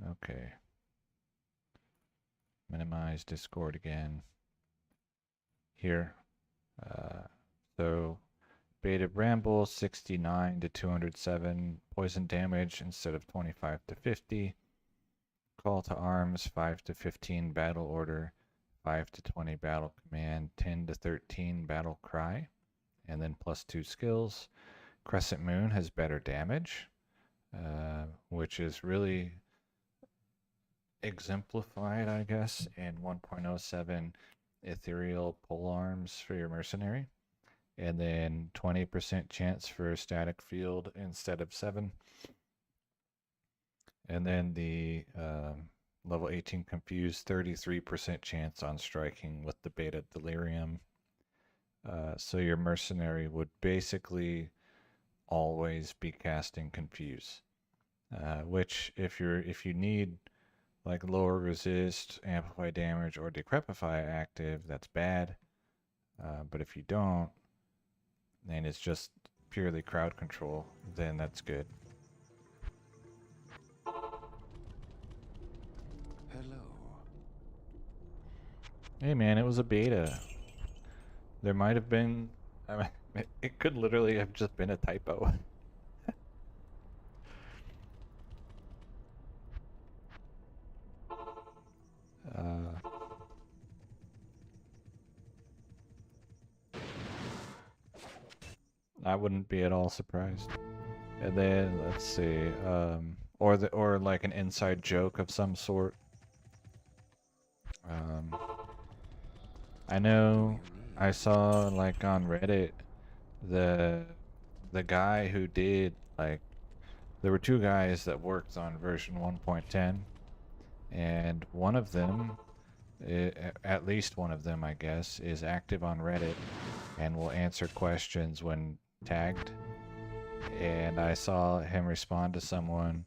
Okay. Minimize Discord again. Here. So beta bramble 69 to 207 poison damage instead of 25 to 50. Call to arms 5 to 15 battle order, 5 to 20 battle command, 10 to 13 battle cry, and then +2 skills. Crescent Moon has better damage, which is really exemplified, I guess, in 1.07 ethereal pole arms for your mercenary, and then 20% chance for a static field instead of 7, and then the level 18 confused 33% chance on striking with the beta delirium. So your mercenary would basically always be casting confuse, which if you need like lower resist, amplify damage, or decrepify active, that's bad. But if you don't, and it's just purely crowd control, then that's good. Hello. Hey man, it was a beta. There might have been, I mean, it could literally have just been a typo. I wouldn't be at all surprised. And then let's see, or like an inside joke of some sort. I know I saw like on Reddit the guy who did like there were two guys that worked on version 1.10, and one of them, at least one of them, I guess, is active on Reddit and will answer questions when tagged. And I saw him respond to someone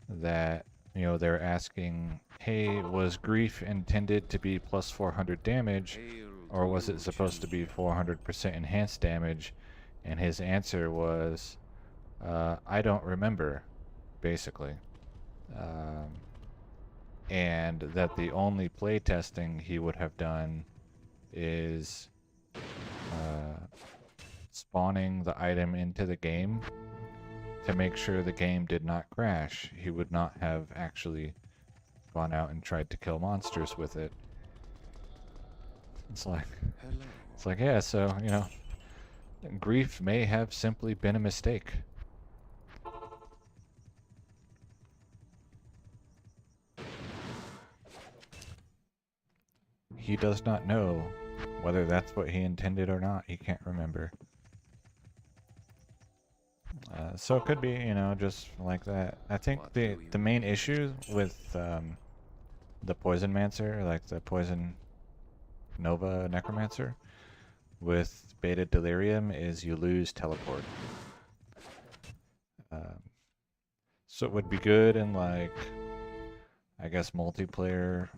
that, they're asking, hey, was grief intended to be plus 400 damage, or was it supposed to be 400% enhanced damage? And his answer was, I don't remember, basically. And that the only playtesting he would have done is spawning the item into the game to make sure the game did not crash. He would not have actually gone out and tried to kill monsters with it. It's like, yeah, so, grief may have simply been a mistake. He does not know whether that's what he intended or not. He can't remember. So it could be, just like that. I think the main issue with the Poison Mancer, like the Poison Nova Necromancer, with Beta Delirium is you lose teleport. So it would be good in, like, I guess multiplayer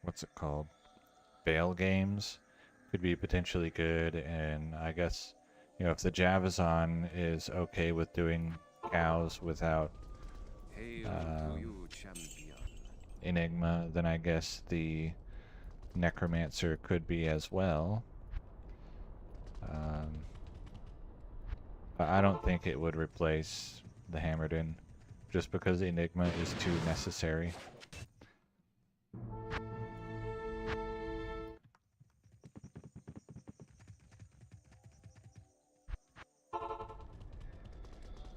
what's it called? Bail games could be potentially good, and I guess, you know, if the Javazon is okay with doing cows without Hail to you, champion. Enigma, then I guess the Necromancer could be as well. But I don't think it would replace the Hammerden, just because Enigma is too necessary.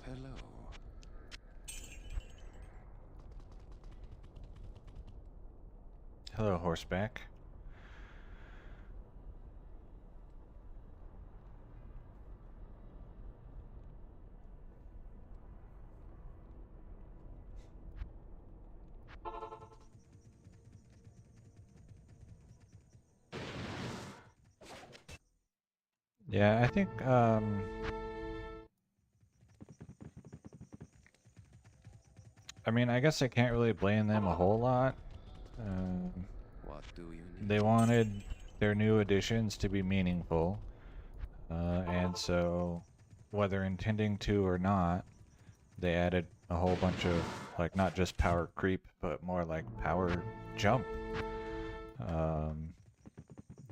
Hello. Hello, Horseback. Yeah, I think, I mean, I guess I can't really blame them a whole lot. What do you need? They wanted their new additions to be meaningful, and so, whether intending to or not, they added a whole bunch of, like, not just power creep, but more like power jump.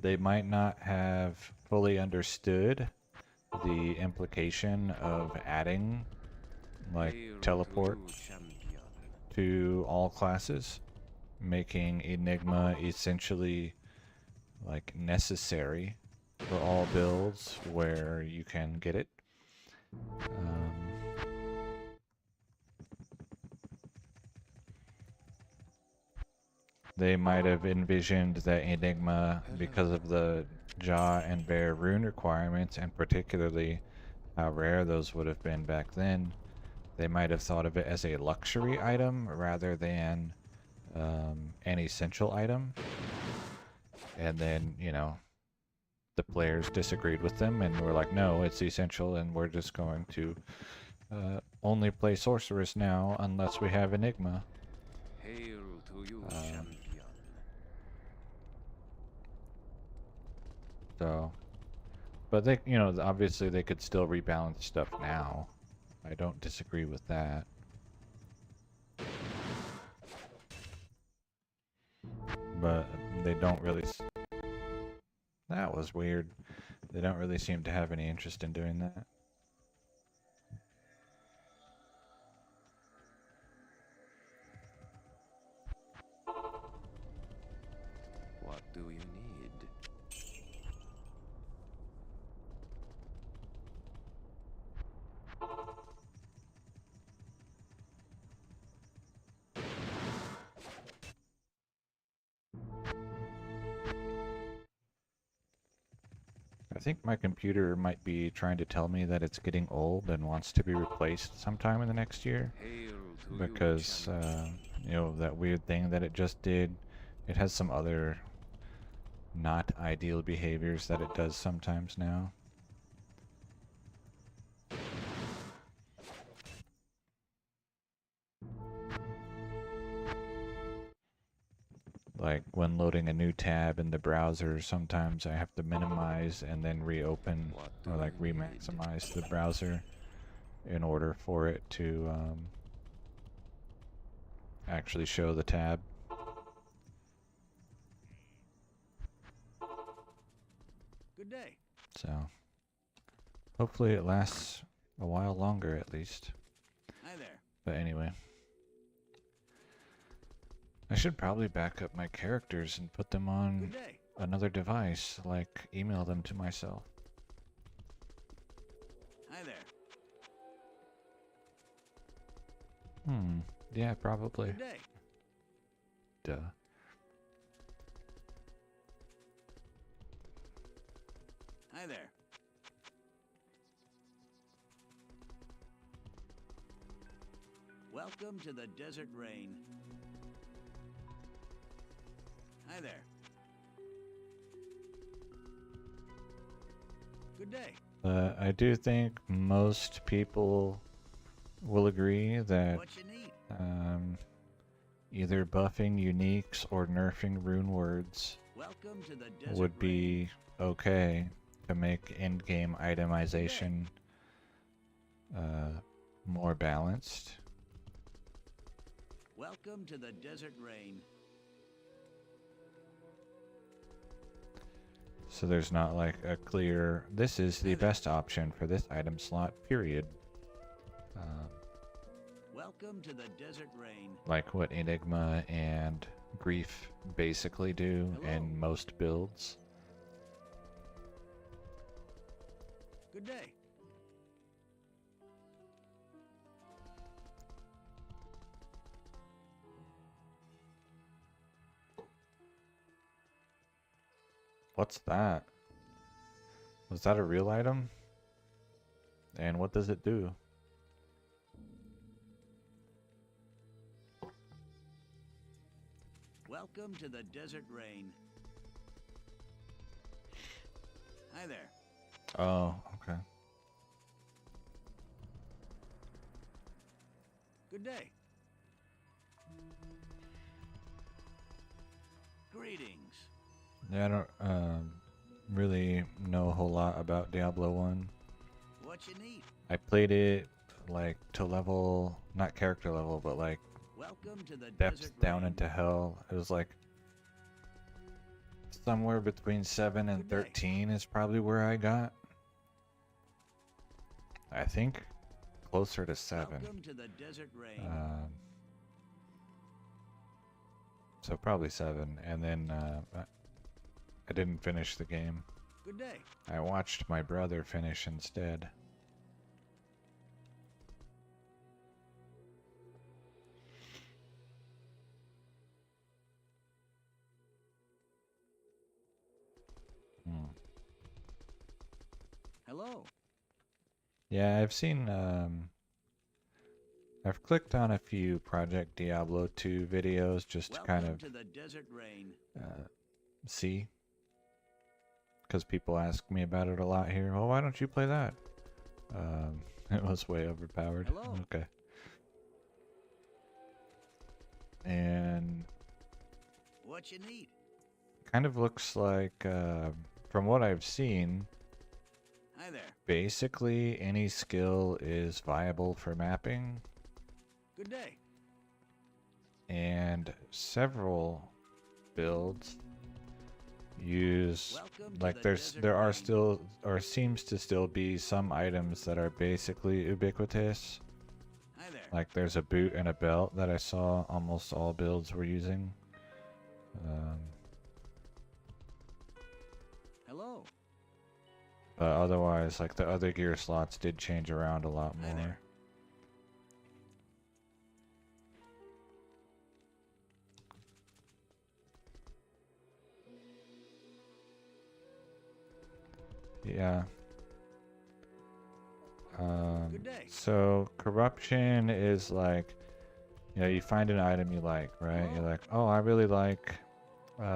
They might not have fully understood the implication of adding, like, Hail teleport to you, champion. to all classes, making Enigma essentially, like, necessary for all builds where you can get it. They might have envisioned that Enigma, because of the Jaw and Bear rune requirements, and particularly how rare those would have been back then, they might have thought of it as a luxury item rather than an essential item. And then, you know, the players disagreed with them and were like, no, it's essential, and we're just going to only play Sorceress now unless we have Enigma. Hail to you, champion. So, but they, you know, obviously they could still rebalance stuff now. I don't disagree with that. But they don't really... That was weird. They don't really seem to have any interest in doing that. What do you need? I think my computer might be trying to tell me that it's getting old and wants to be replaced sometime in the next year. Hail to Because, you, champion. you know, that weird thing that it just did, it has some other not ideal behaviors that it does sometimes now. Like when loading a new tab in the browser, sometimes I have to minimize and then reopen, What do or like you need? re-maximize the browser in order for it to actually show the tab. Good day. So hopefully it lasts a while longer at least. Hi there. But anyway. I should probably back up my characters and put them on Good day. another device, like email them to myself. Hi there. Yeah, probably. Good day. Duh. Hi there. Welcome to the Desert Rain. Hi there. Good day. I do think most people will agree that What you need? Either buffing uniques or nerfing rune words Welcome to the desert would rain. be okay to make in-game itemization more balanced. Welcome to the desert rain. So there's not like a clear, this is the best option for this item slot, period. Welcome to the desert rain. Like what Enigma and Grief basically do Hello. in most builds. Good day. What's that? Was that a real item? And what does it do? Welcome to the desert rain. Hi there. Oh, okay. Good day. Greetings. Yeah, I don't really know a whole lot about Diablo 1. What you need? I played it like to level, not character level, but like Welcome to the depth desert down rain. into hell. It was like somewhere between 7 and Good day. 13 is probably where I got. I think closer to 7. Welcome to the desert rain. So probably 7, and then I didn't finish the game. Good day. I watched my brother finish instead. Hello. Yeah, I've seen, I've clicked on a few Project Diablo 2 videos just to kind Welcome of to the desert rain. see. Because people ask me about it a lot here. Oh, why don't you play that? It was way overpowered. Hello. Okay. And What you need? kind of looks like, from what I've seen, Hi there. basically any skill is viable for mapping, Good day. and several builds use Welcome to like the there's desert there are rain. still or seems to still be some items that are basically ubiquitous. Hi there. Like there's a boot and a belt that I saw almost all builds were using. Hello. But otherwise, like the other gear slots did change around a lot Hi more. there. Yeah. Good day. So corruption is like, you know, you find an item you like, right? You're like, oh, I really like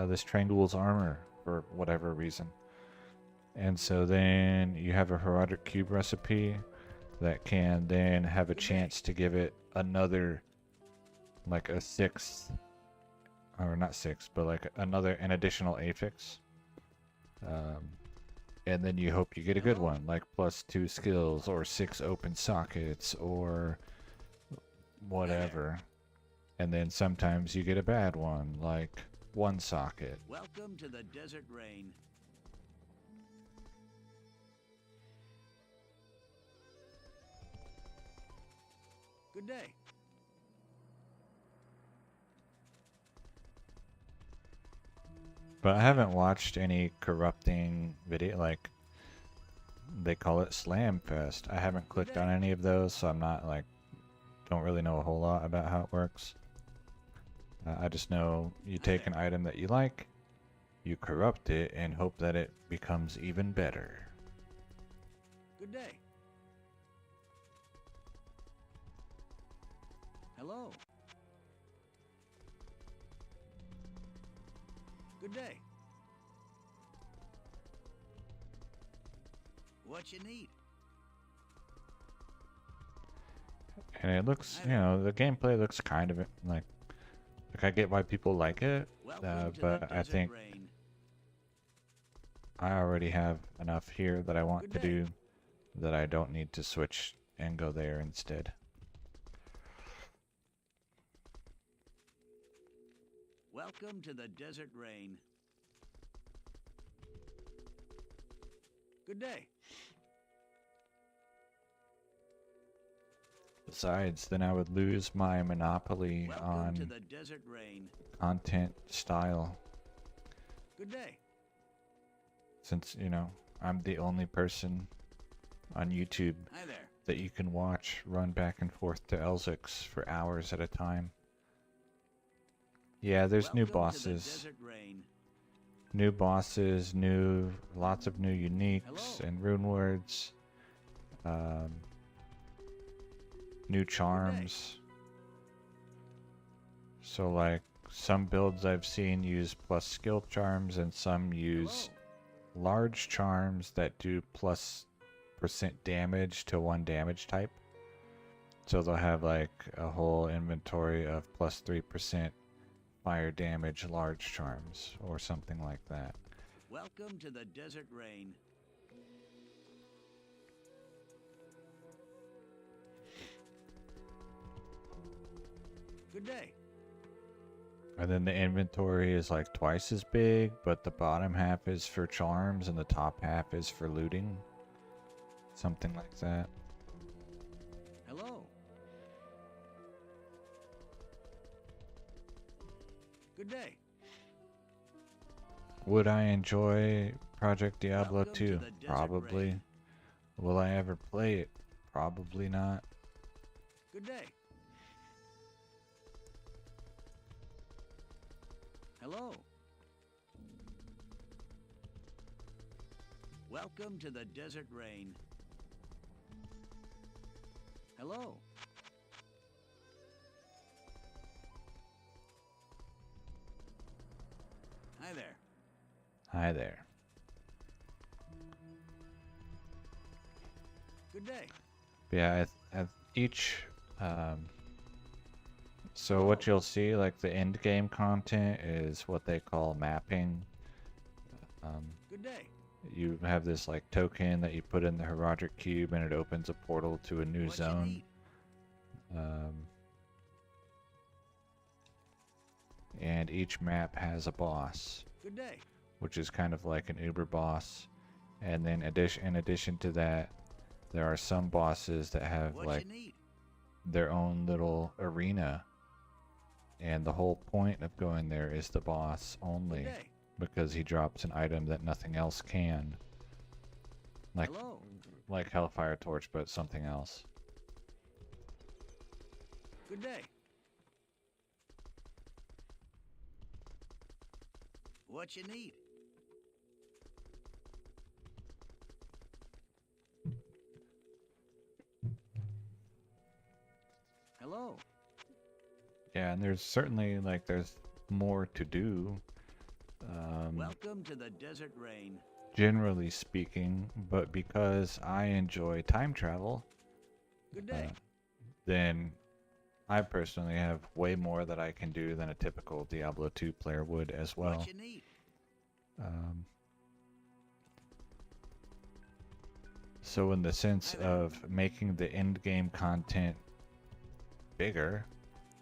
this Trangul's armor for whatever reason. And so then you have a Herodic Cube recipe that can then have a Good day. chance to give it another, like a 6th, or not 6, but like an additional affix. And then you hope you get a good Hello. one, like +2 skills or 6 open sockets or whatever. And then sometimes you get a bad one, like 1 socket. Welcome to the desert rain. Good day. But I haven't watched any corrupting video, like they call it Slam Fest. I haven't clicked on any of those, so I'm not like, don't really know a whole lot about how it works. I just know you take an item that you like, you corrupt it, and hope that it becomes even better. Good day. Hello. Good day. What you need? And it looks, you know, the gameplay looks kind of like Like, I get why people like it, Welcome to the but I desert think rain. I already have enough here that I want to Good day. do that I don't need to switch and go there instead. Welcome to the desert rain. Good day. Besides, then I would lose my monopoly Welcome to on the desert rain. content style, Good day. since, you know, I'm the only person on YouTube Hi there. that you can watch run back and forth to Elzix for hours at a time. Yeah, there's new Welcome to the bosses. desert rain. New bosses, lots of new uniques Hello. and rune words. New charms. So like, some builds I've seen use plus skill charms and some use Hello. large charms that do plus % damage to one damage type. So they'll have like a whole inventory of plus 3% fire damage large charms or something like that. Welcome to the desert rain. Good day. And then the inventory is like twice as big, but the bottom half is for charms and the top half is for looting. Something like that. Hello. Good day. Would I enjoy Project Diablo Welcome to 2? the desert Probably. rain. Will I ever play it? Probably not. Good day. Hello. Welcome to the desert rain. Hello. Hi there. Hi there. Good day. Yeah, each so what you'll see, like the end game content is what they call mapping. Good day. You have this like token that you put in the Herodic Cube and it opens a portal to a new What you zone. need? And each map has a boss, Good day. which is kind of like an Uber boss. And then in addition to that, there are some bosses that have What like you need? their own little arena. And the whole point of going there is the boss only, Good day. because he drops an item that nothing else can. Like Hello. like Hellfire Torch, but something else. Good day. What you need? Hello. Yeah, and there's certainly like there's more to do. Welcome to the desert rain. Generally speaking, but because I enjoy time travel, Good day. then I personally have way more that I can do than a typical Diablo 2 player would as well. What you need? So in the sense Hi there. of making the end game content bigger,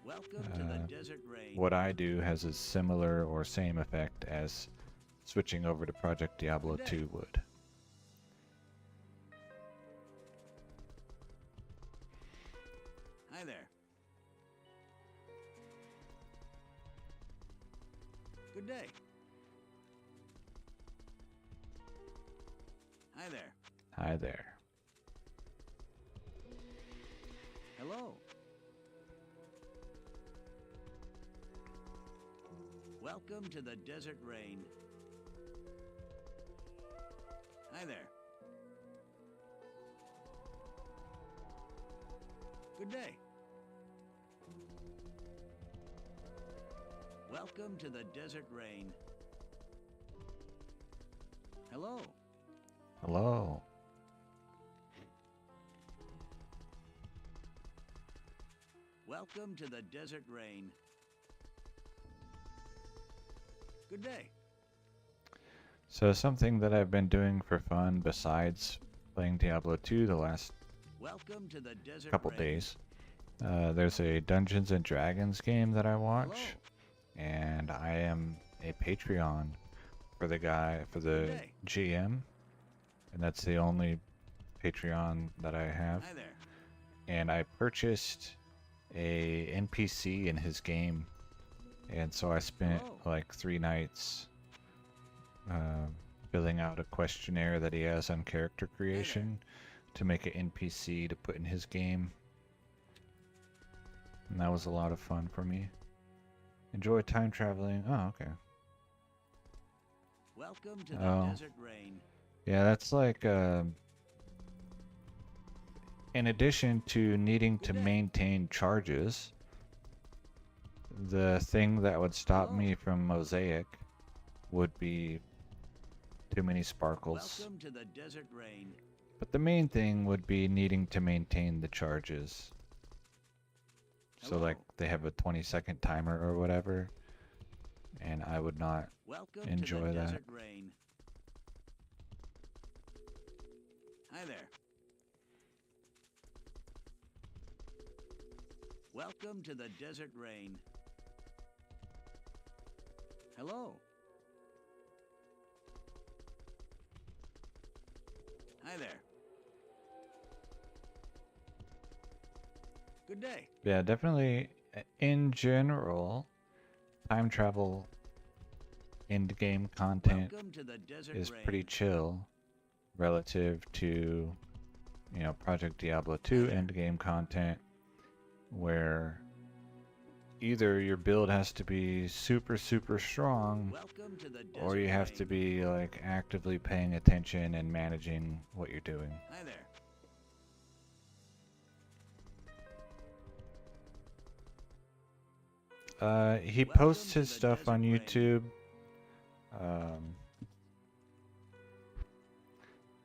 Welcome to the desert rain. what I do has a similar or same effect as switching over to Project Diablo Good day. 2 would. Hi there. Good day. Hi there. Hi there. Hello. Welcome to the desert rain. Hi there. Good day. Welcome to the desert rain. Hello. Hello. Welcome to the desert rain. Good day. So something that I've been doing for fun besides playing Diablo 2 the last Welcome to the desert couple rain. days, there's a Dungeons and Dragons game that I watch, Hello. and I am a Patreon for the Good day. GM, and that's the only Patreon that I have. Hi there. And I purchased a NPC in his game, and so I spent Hello. like 3 nights filling out a questionnaire that he has on character creation to make an NPC to put in his game. And that was a lot of fun for me. Enjoy time traveling. Oh, okay. Welcome to the Oh. desert rain. Yeah, that's like in addition to needing to maintain charges, the thing that would stop me from Mosaic would be too many sparkles. Welcome to the desert rain. But the main thing would be needing to maintain the charges. So like they have a 20-second timer or whatever, and I would not Welcome enjoy to the that. desert rain. Hi there. Welcome to the desert rain. Hello. Hi there. Good day. Yeah, definitely in general, time travel end game content Welcome to the desert is rain. pretty chill relative to, you know, Project Diablo 2 end game content, where either your build has to be super strong, Welcome to the desert or you have rain. to be like actively paying attention and managing what you're doing. Hi there. He Welcome posts to his the stuff desert on rain. YouTube,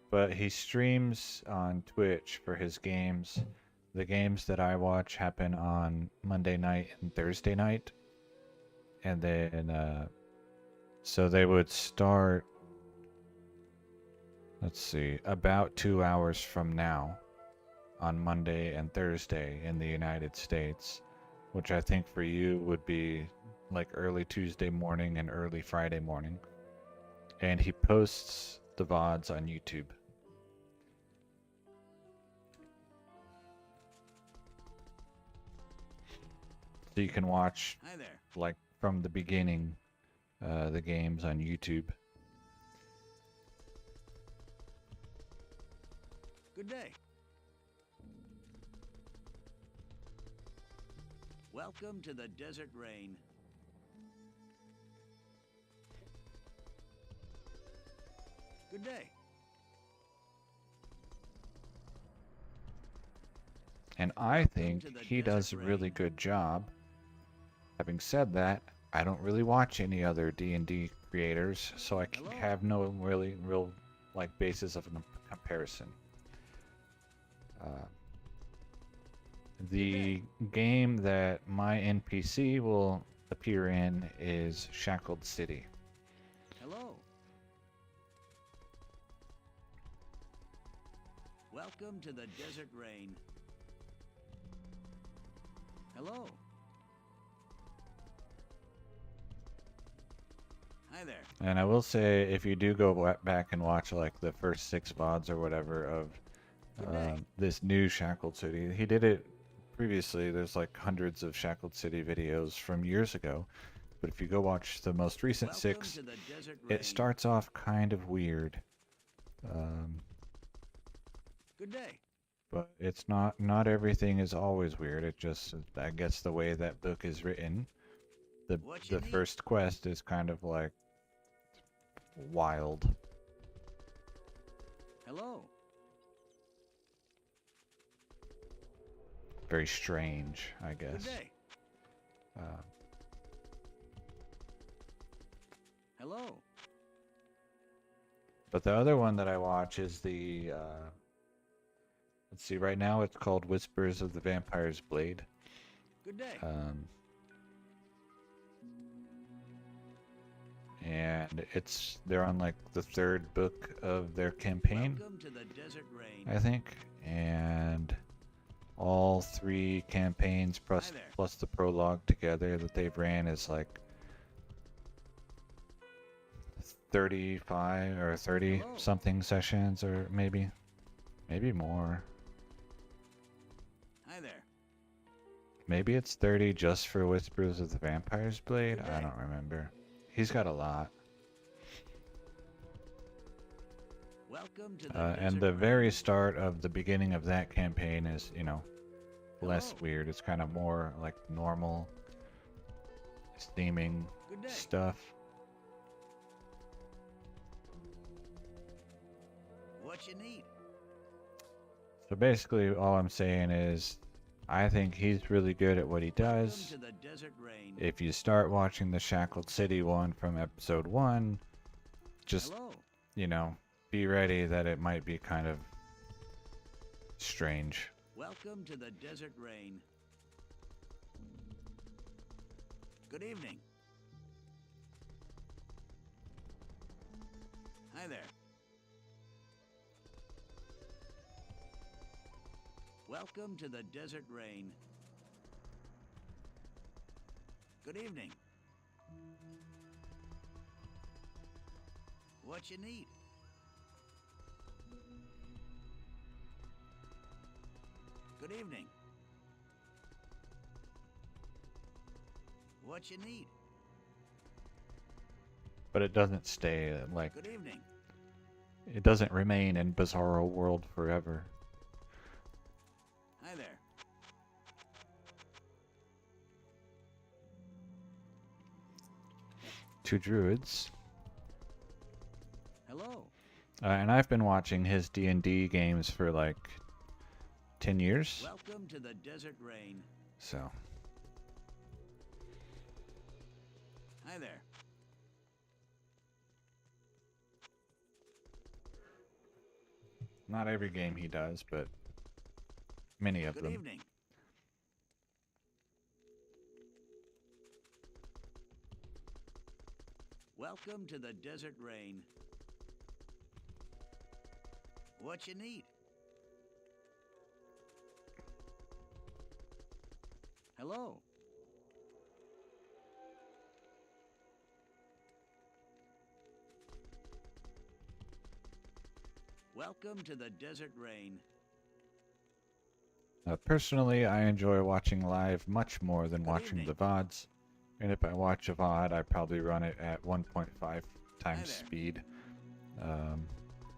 but he streams on Twitch for his games. The games that I watch happen on Monday night and Thursday night, and then so they would start, let's see, about 2 hours from now on Monday and Thursday in the United States, which I think for you would be like early Tuesday morning and early Friday morning. And he posts the VODs on YouTube. So you can watch Hi there. like from the beginning the games on YouTube. Good day. Welcome to the desert rain. Good day. And I Welcome think to the he desert does a really rain. good job. Having said that, I don't really watch any other D&D creators, so I Hello. have no real like basis of comparison. The game that my NPC will appear in is Shackled City. Hello. Welcome to the desert rain. Hello. Hi there. And I will say, if you do go back and watch like the first 6 VODs or whatever of Good day. this new Shackled City, he did it previously. There's like hundreds of Shackled City videos from years ago, but if you go watch the most recent Welcome 6, to the desert rain. it starts off kind of weird, Good day. but it's not everything is always weird. It just, I guess, the way that book is written, the What you need? first quest is kind of like wild. Hello. Very strange, I Good guess. day. Hello. But the other one that I watch is the, let's see, right now it's called Whispers of the Vampire's Blade. Good day. and they're on like the third book of their campaign, Welcome to the Desert Rain. I think, and all 3 campaigns plus Hi there. plus the prologue together that they've ran is like 35 or 30 Hello. something sessions, or maybe more. Hi there. Maybe it's 30 just for Whispers of the Vampire's Blade. Good I day. don't remember. He's got a lot. Welcome to the And Desert the Rain. very start of the beginning of that campaign is, you know, less Hello. weird. It's kind of more like normal theming Good day. stuff. What you need? So basically, all I'm saying is, I think he's really good at what he does. Welcome to the Desert Rain. If you start watching the Shackled City one from episode 1, just, Hello. you know, be ready that it might be kind of strange. Welcome to the Desert Rain. Good evening. Hi there. Welcome to the Desert Rain. Good evening. What you need? Good evening. What you need? But it doesn't stay, like, Good evening. it doesn't remain in Bizarro World forever. Hi there. 2 druids. Hello. And I've been watching his D&D games for like 10 years. Welcome to the Desert Rain. So, Hi there. not every game he does, but many of Good them. evening. Welcome to the Desert Rain. What you need? Hello. Welcome to the Desert Rain. Personally, I enjoy watching live much more than Good watching evening. the VODs. And if I watch a VOD, I probably run it at 1.5 times there. speed.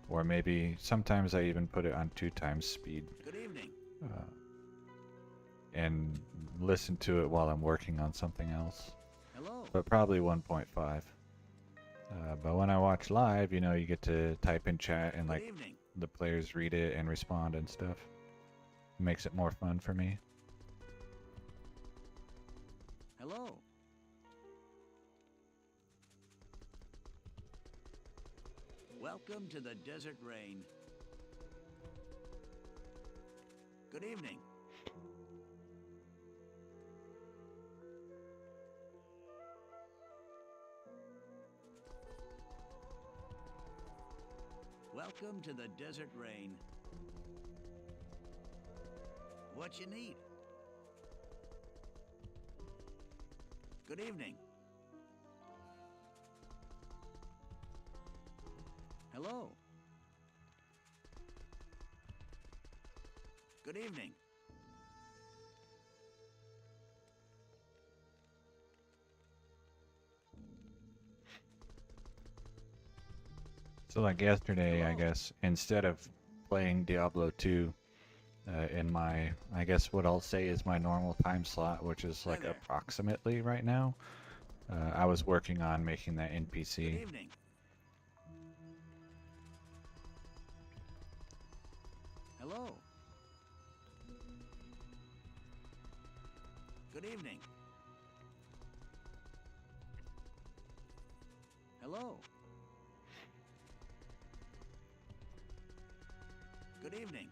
Or maybe sometimes I even put it on 2 times speed. Good evening. And listen to it while I'm working on something else. Hello. But probably 1.5. But when I watch live, you know, you get to type in chat and Good like evening. the players read it and respond and stuff. Makes it more fun for me. Hello. Welcome to the Desert Rain. Good evening. Welcome to the Desert Rain. What you need? Good evening. Hello. Good evening. So like yesterday, I Hello. guess, instead of playing Diablo 2 in my, I guess what I'll say is my normal time slot, which is Hi like there. approximately right now, I was working on making that Good NPC. evening. Hello. Good evening. Hello. Good evening.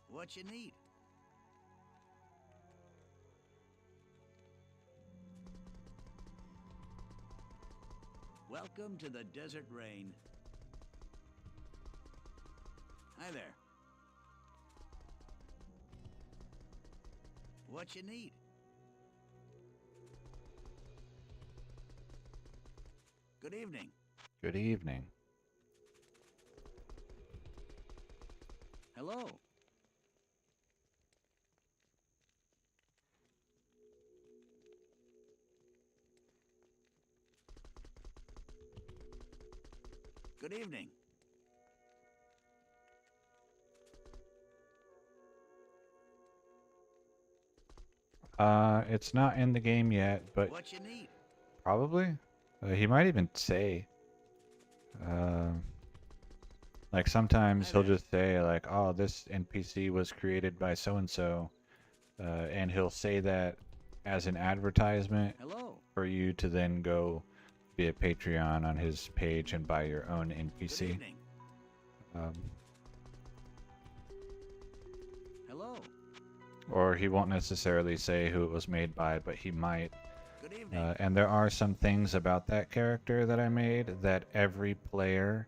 What you need? Welcome to the Desert Rain. Hi there. What you need? Good evening. Good evening. Hello. Good evening. It's not in the game yet, but What you need? probably. He might even say. Um, like sometimes Hi he'll there. just say like, "Oh, this NPC was created by so and so," and he'll say that as an advertisement Hello. for you to then go be a Patreon on his page and buy your own Good NPC. evening. Um, Hello. or he won't necessarily say who it was made by, but he might. Good evening. And there are some things about that character that I made that every player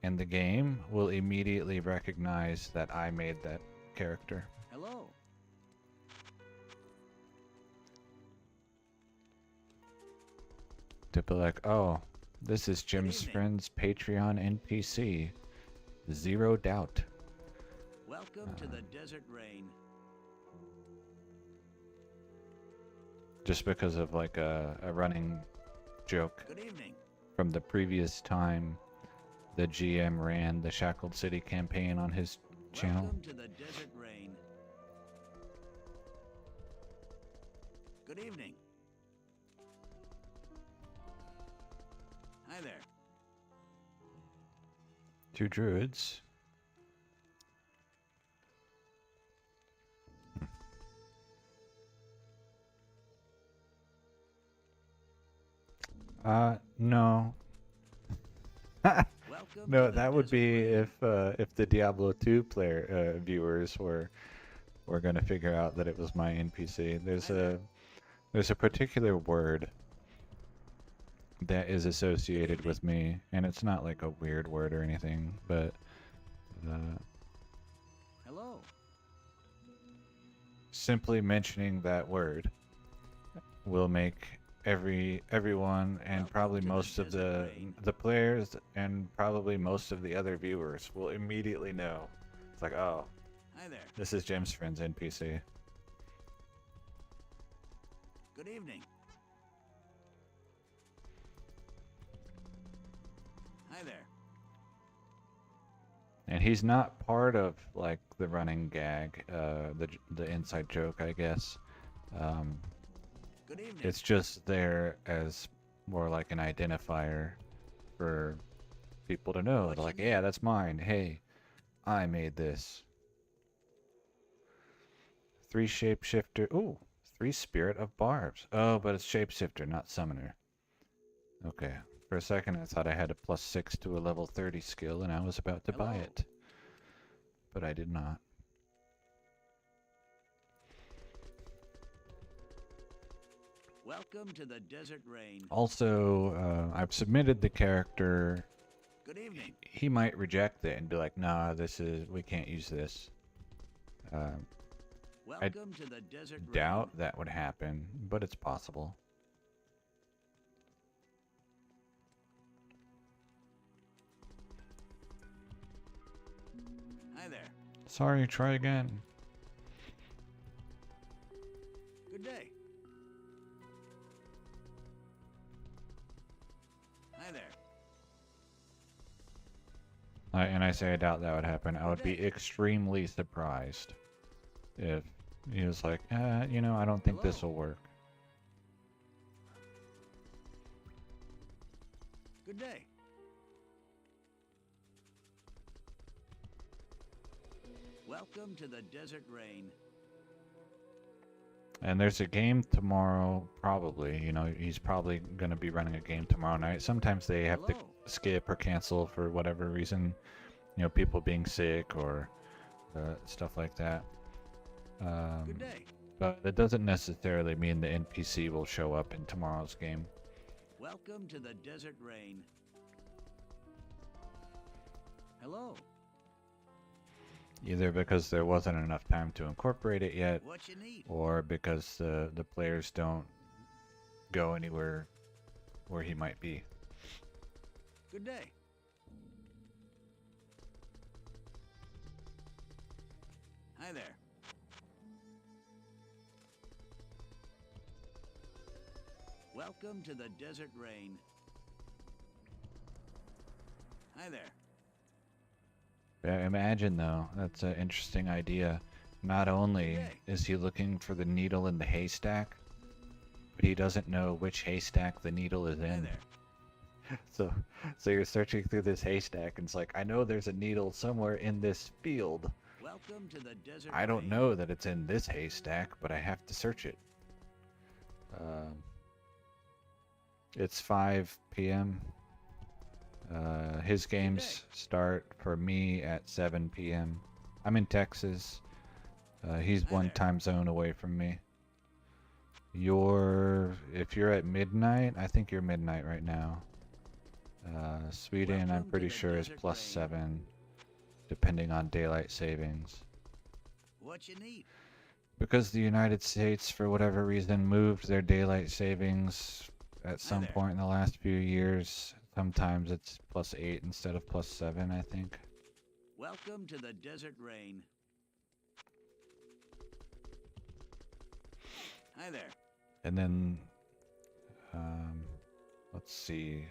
in the game will immediately recognize that I made that character. Hello. To be like, oh, this is Jim's evening. friend's Patreon NPC. Zero doubt. Welcome to the Desert Rain. Just because of like a running joke Good evening. from the previous time the GM ran the Shackled City campaign on his channel. Welcome to the Desert Rain. Good evening. Hi there. Two druids. No. Welcome No, to the that would Desert be Rain. if the Diablo 2 player viewers were gonna figure out that it was my NPC. There's a particular word that is associated with me, and it's not like a weird word or anything, but Hello. simply mentioning that word will make everyone and Welcome probably to the most of Desert Rain. the players and probably most of the other viewers will immediately know. It's like, oh, Hi there. this is Jim's friend's NPC. Good evening. Hi there. And he's not part of like the running gag, the inside joke, I guess. Good evening. It's just there as more like an identifier for people to know. What They're you like, need? yeah, that's mine. Hey, I made this. 3 shapeshifter. Ooh, 3 spirit of barbs. Oh, but it's shapeshifter, not summoner. Okay. For a second, I thought I had a +6 to a level 30 skill, and I was about to buy Hello. it. But I did not. Welcome to the Desert Rain. Also, I've submitted the character. Good evening. He might reject it and be like, nah, we can't use this. Welcome to the Desert Rain. Doubt that would happen, but it's possible. Hi there. Sorry, try again. Good day. Hi there. And I say I doubt that would happen. I would be Okay. extremely surprised if he was like, you know, I don't think this Hello. will work. Good day. Welcome to the Desert Rain. And there's a game tomorrow, probably. You know, he's probably going to be running a game tomorrow night. Sometimes they have to Hello. skip or cancel for whatever reason. You know, people being sick or stuff like that. Good day. But it doesn't necessarily mean the NPC will show up in tomorrow's game. Welcome to the Desert Rain. Hello. Either because there wasn't enough time to incorporate it yet, What you need? or because the players don't go anywhere where he might be. Good day. Hi there. Welcome to the Desert Rain. Hi there. Yeah, imagine though, that's an interesting idea. Not only Okay. is he looking for the needle in the haystack, but he doesn't know which haystack the needle is Hi in. there. So you're searching through this haystack and it's like, I know there's a needle somewhere in this field. Welcome to the Desert I don't Rain. know that it's in this haystack, but I have to search it. It's 5 p.m. His games start for me at 7 p.m. I'm in Texas. He's Hi one there. time zone away from me. If you're at midnight, I think you're midnight right now. Sweden, I'm Welcome to pretty the sure is Desert +7, Rain. depending on daylight savings. What you need? Because the United States, for whatever reason, moved their daylight savings at some there. point in the last few years. Sometimes it's +8 instead of +7, I think. Welcome to the Desert Rain. Hi there. And then, let's see.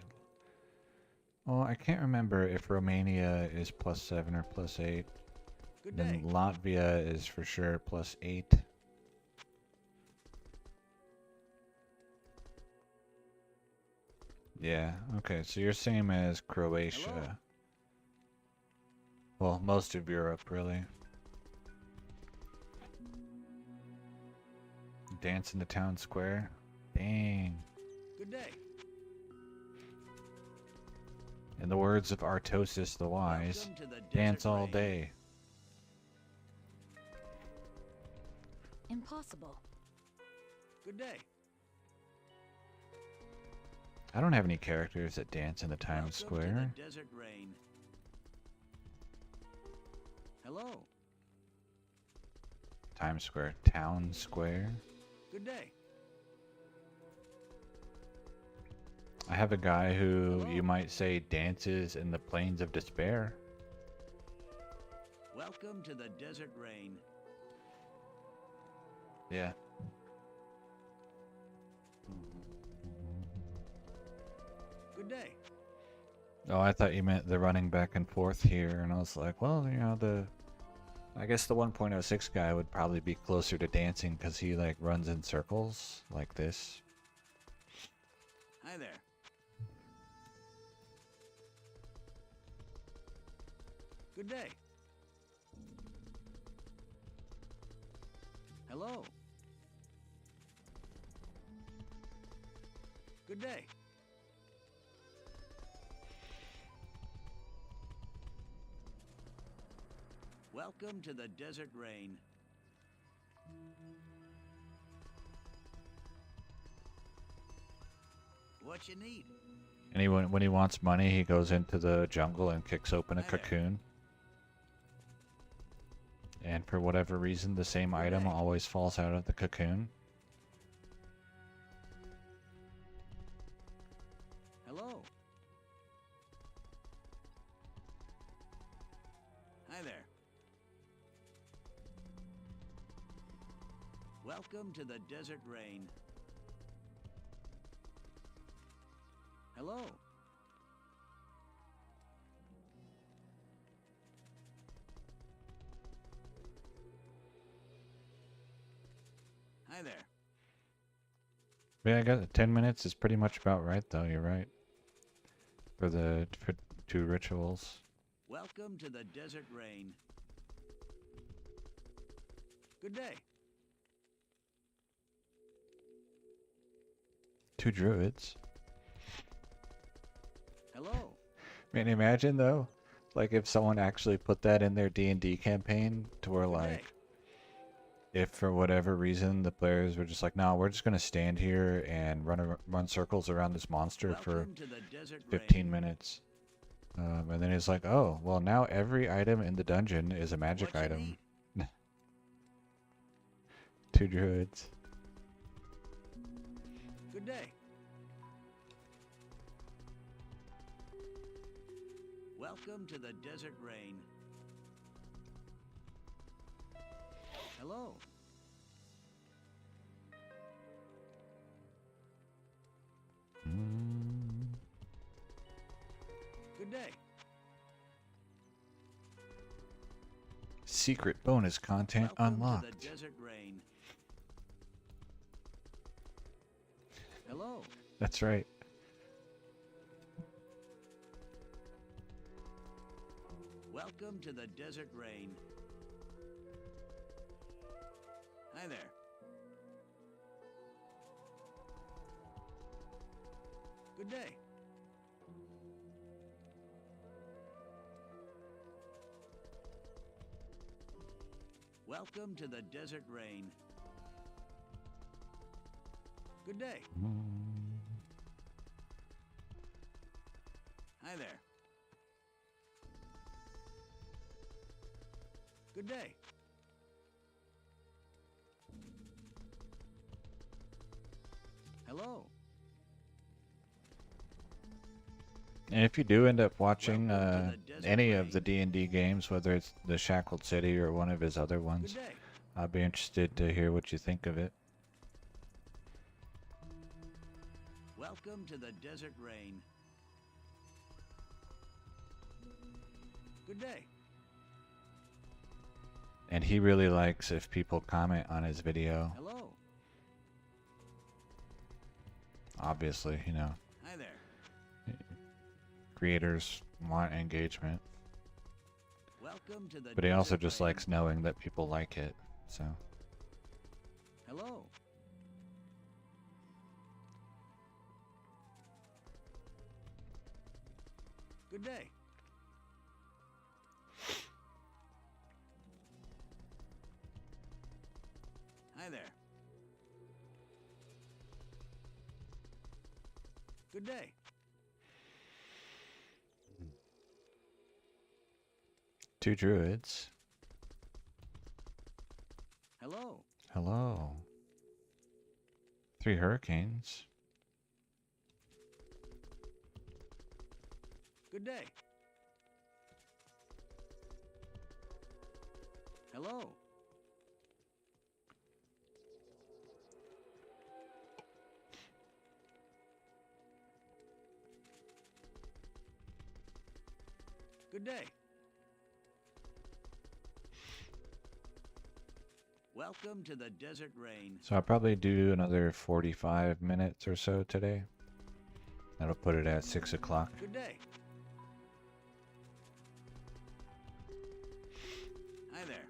Well, I can't remember if Romania is +7 or +8. Good day. Then Latvia is for sure +8. Yeah, okay, so you're same as Croatia. Hello. Well, most of Europe, really. Dance in the town square? Dang. Good day. In the words of Artosis the Wise, Welcome to the Desert dance all Rain. day. Impossible. Good day. I don't have any characters that dance in the Times Welcome Square. to the Desert Rain. Hello. Times Square. Town Square. Good day. I have a guy who Hello. you might say dances in the Plains of Despair. Welcome to the Desert Rain. Yeah. Good day. Oh, I thought you meant the running back and forth here, and I was like, well, I guess the 1.06 guy would probably be closer to dancing because he like runs in circles like this. Hi there. Good day. Hello. Good day. Welcome to the Desert Rain. What you need? And when he wants money, he goes into the jungle and kicks open a Hi there. cocoon. And for whatever reason, the same Good item day. always falls out of the cocoon. Hello. Hi there. Welcome to the Desert Rain. Hello. Hi there. Yeah, I got 10 minutes is pretty much about right, though. You're right. For 2 rituals. Welcome to the Desert Rain. Good day. 2 druids. Hello. Man, imagine though, like if someone actually put that in their D&D campaign to where Good like, day. if for whatever reason the players were just like, no, we're just gonna stand here and run circles around this monster for Welcome to the Desert 15 Rain. minutes. And then he's like, oh, well, now every item in the dungeon is a magic What you item. need? 2 druids. Good day. Welcome to the desert rain. Hello. Mm. Good day. Secret bonus content Welcome unlocked. to the desert rain. Hello. That's right. Welcome to the desert rain. Hi there. Good day. Welcome to the desert rain. Good day. Mm. Hi there. Good day. Hello. And if you do end up watching Welcome to the desert any of the rain. D&D games, whether it's the Shackled City or one of his other Good ones, day. I'd be interested to hear what you think of it. Welcome to the desert rain. Good day. And he really likes if people comment on his video. Hello. Obviously, you know, Hi there. creators want engagement. Welcome to the But he also desert just rain. likes knowing that people like it. So, Hello. Good day. Hi there. Good day. 2 druids. Hello. Hello. 3 hurricanes. Good day. Hello. Good day. Welcome to the desert rain. So I'll probably do another 45 minutes or so today. That'll put it at 6 o'clock. Good day. Hi there.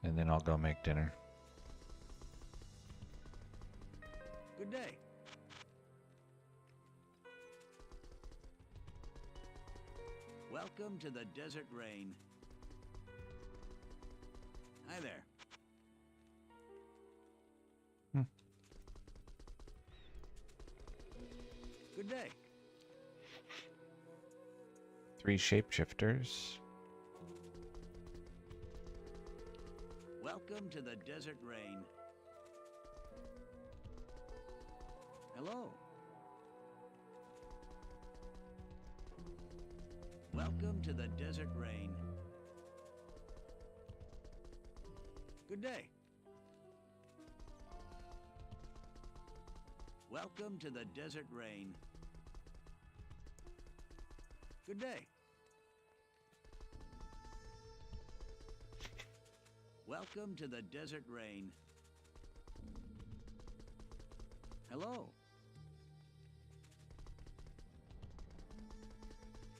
And then I'll go make dinner. Good day. Welcome to the desert rain. Hi there. Hmm. Good day. 3 shapeshifters. Welcome to the desert rain. Hello. Welcome to the desert rain. Good day. Welcome to the desert rain. Good day. Welcome to the desert rain. Hello.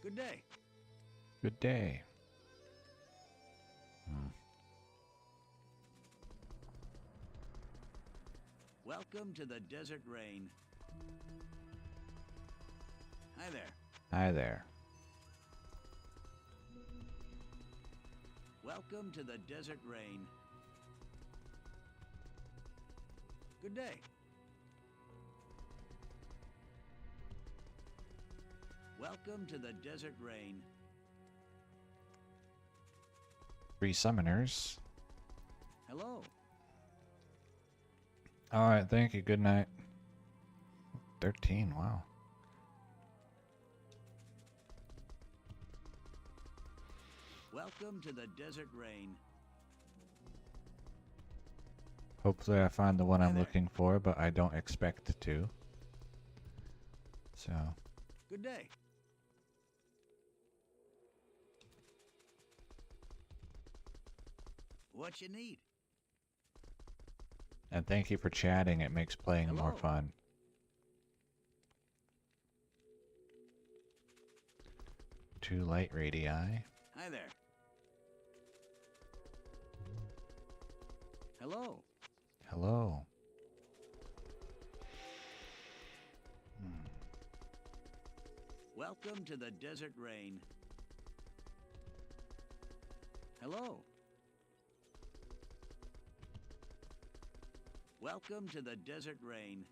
Good day. Good day. Hmm. Welcome to the desert rain. Hi there. Hi there. Welcome to the desert rain. Good day. Welcome to the desert rain. 3 summoners. Hello. Alright, thank you. Good night. 13, wow. Welcome to the desert rain. Hopefully I find the one Hi I'm there. looking for, but I don't expect to. So, Good day. What you need? and thank you for chatting. It makes playing more Hello. fun. Two light radii. Hi there. Hello. Hello. Welcome to the desert rain. Hello. Welcome to the desert rain.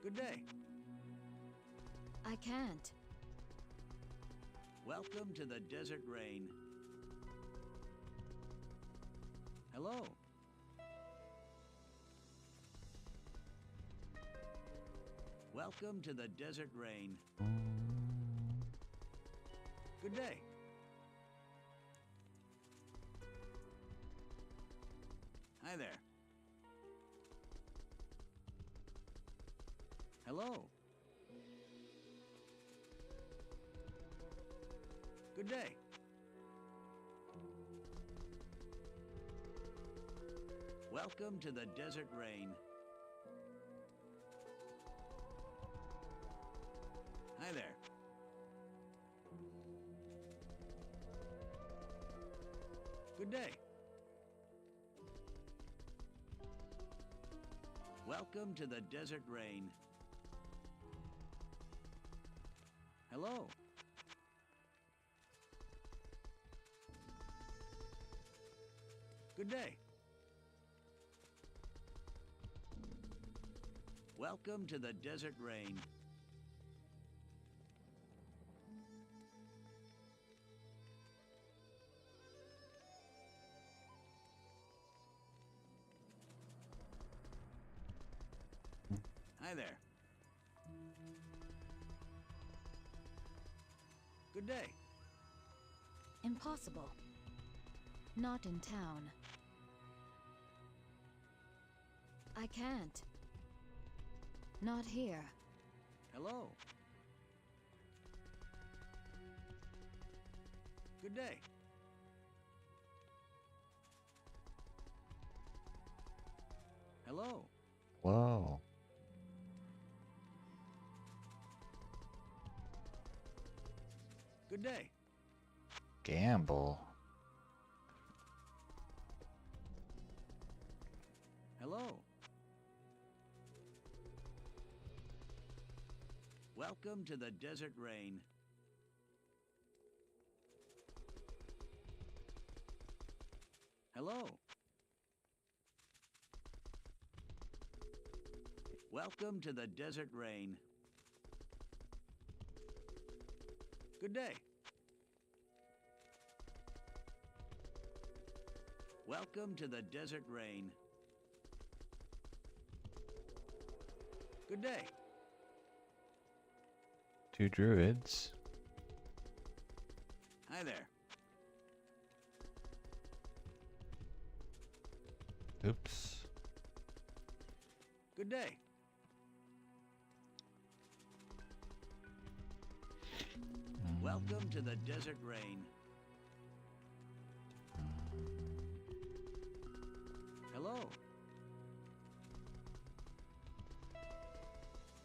Good day. I can't. Welcome to the desert rain. Hello. Welcome to the desert rain. Good day. Hi there. Hello. Good day. Welcome to the desert rain. Hi there. Good day. Welcome to the desert rain. Hello. Good day. Welcome to the desert rain. Hi there. Good day. Impossible. Not in town. I can't. Not here. Hello. Good day. Hello. Whoa. Good day. Gamble. Hello. Welcome to the desert rain. Hello. Welcome to the desert rain. Good day. Welcome to the desert rain. Good day. 2 druids. Hi there. Oops. Good day. Welcome to the desert rain. Hello.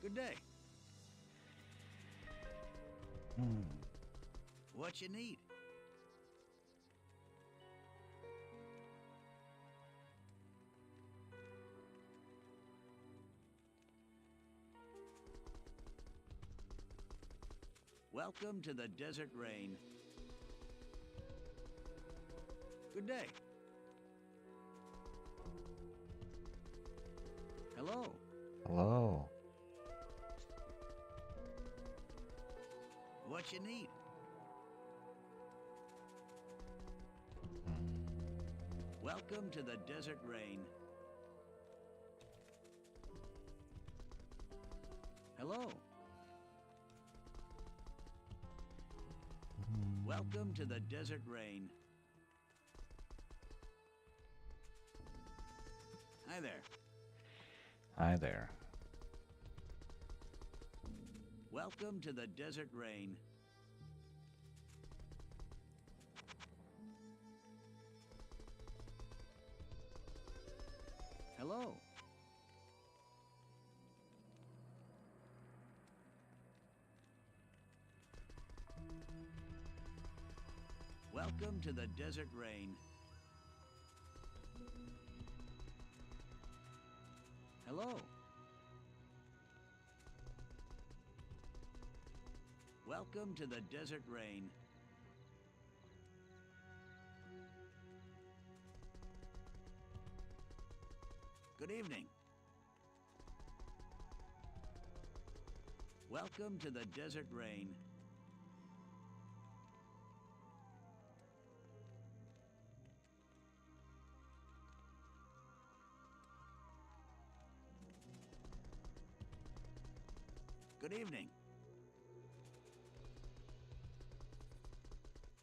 Good day. What you need? Welcome to the desert rain. Good day. Hello. Hello. What you need? Welcome to the desert rain. Hello. Welcome to the desert rain. Hi there. Hi there. Welcome to the desert rain. Hello. Welcome to the desert rain. Hello. Welcome to the desert rain. Good evening. Welcome to the desert rain. Good evening.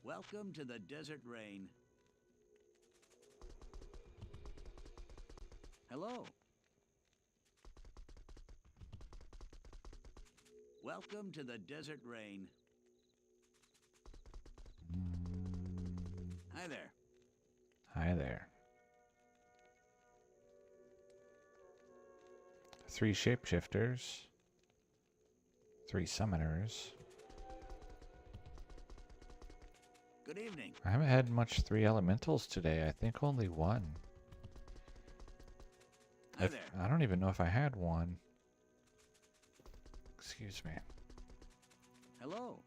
Welcome to the desert rain. Hello. Welcome to the desert rain. Hi there. Hi there. 3 shapeshifters. 3 summoners. Good evening. I haven't had much 3 elementals today. I think only 1. Hi there. I don't even know if I had 1. Excuse me. Hello.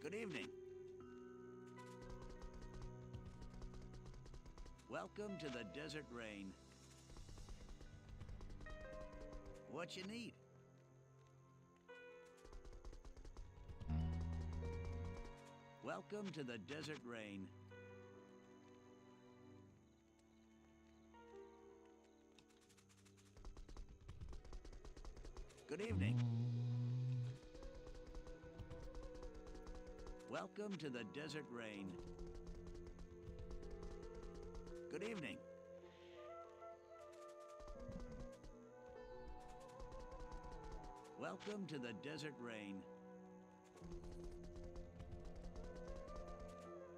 Good evening. Welcome to the desert rain. What you need? Welcome to the desert rain. Good evening. Welcome to the desert rain. Good evening. Welcome to the desert rain.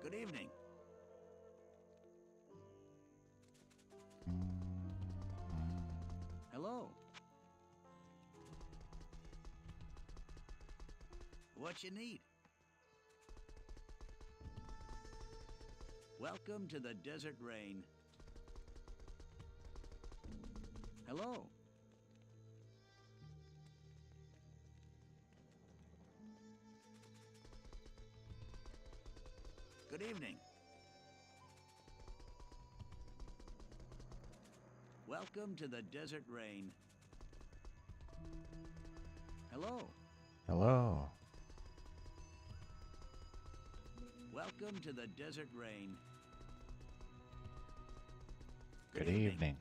Good evening. Hello. What you need? Welcome to the desert rain. Hello. Good evening. Welcome to the desert rain. Hello. Hello. Welcome to the desert rain. Good evening.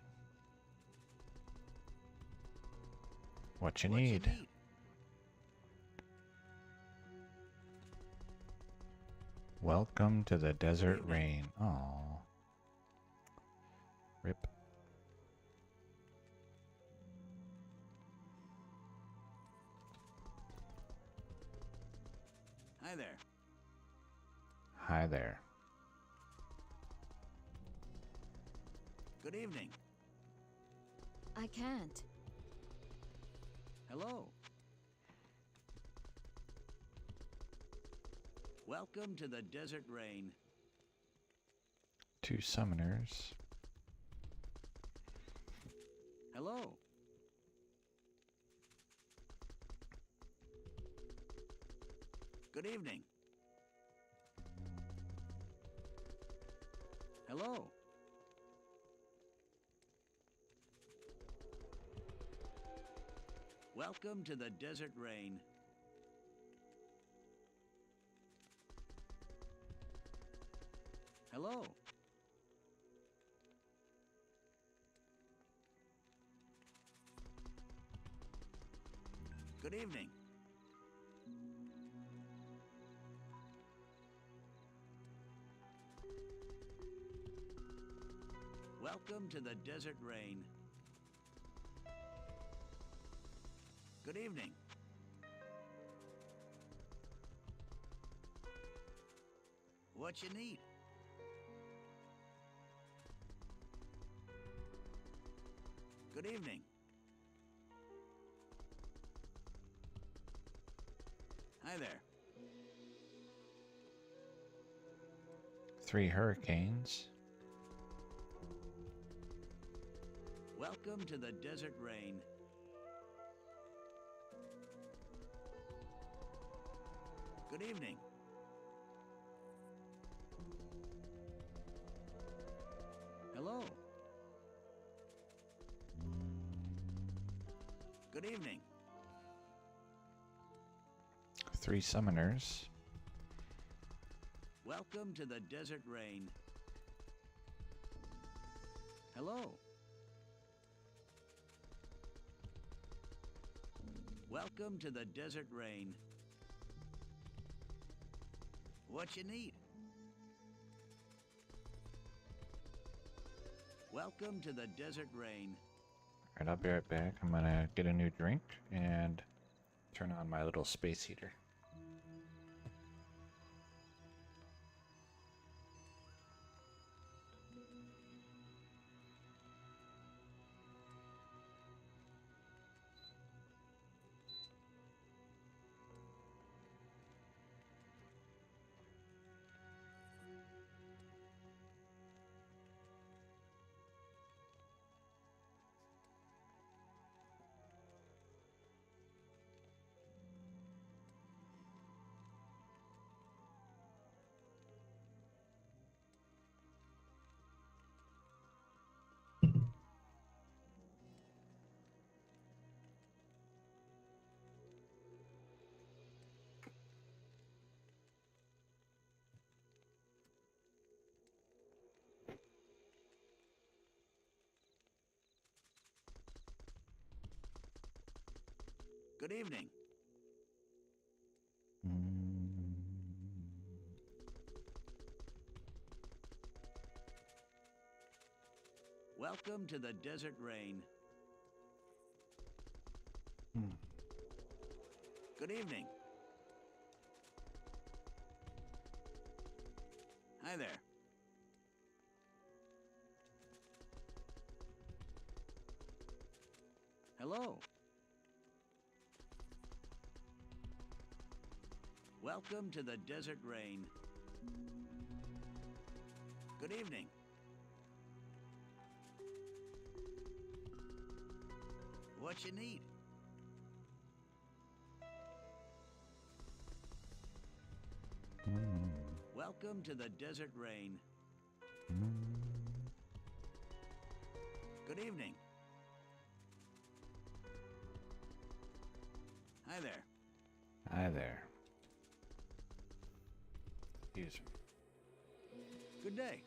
What you need? Welcome to the desert rain. Oh. Rip. Hi there. Hi there. Good evening. I can't. Hello. Welcome to the desert rain. 2 summoners. Hello. Good evening. Hello. Welcome to the Desert Rain. Hello. Good evening. Welcome to the Desert Rain. Good evening. What you need? Good evening. Hi there. 3 hurricanes. Welcome to the Desert Rain. Good evening. Hello. Good evening. 3 summoners. Welcome to the Desert Rain. Hello. Welcome to the Desert Rain. What you need? Welcome to the Desert Rain. Alright, I'll be right back. I'm gonna get a new drink and turn on my little space heater. Good evening. Welcome to the Desert Rain. Good evening. Hi there. Hello. Welcome to the Desert Rain. Good evening. What you need? Welcome to the Desert Rain. Good evening. Hi there. Hi there. Excuse me. Good day.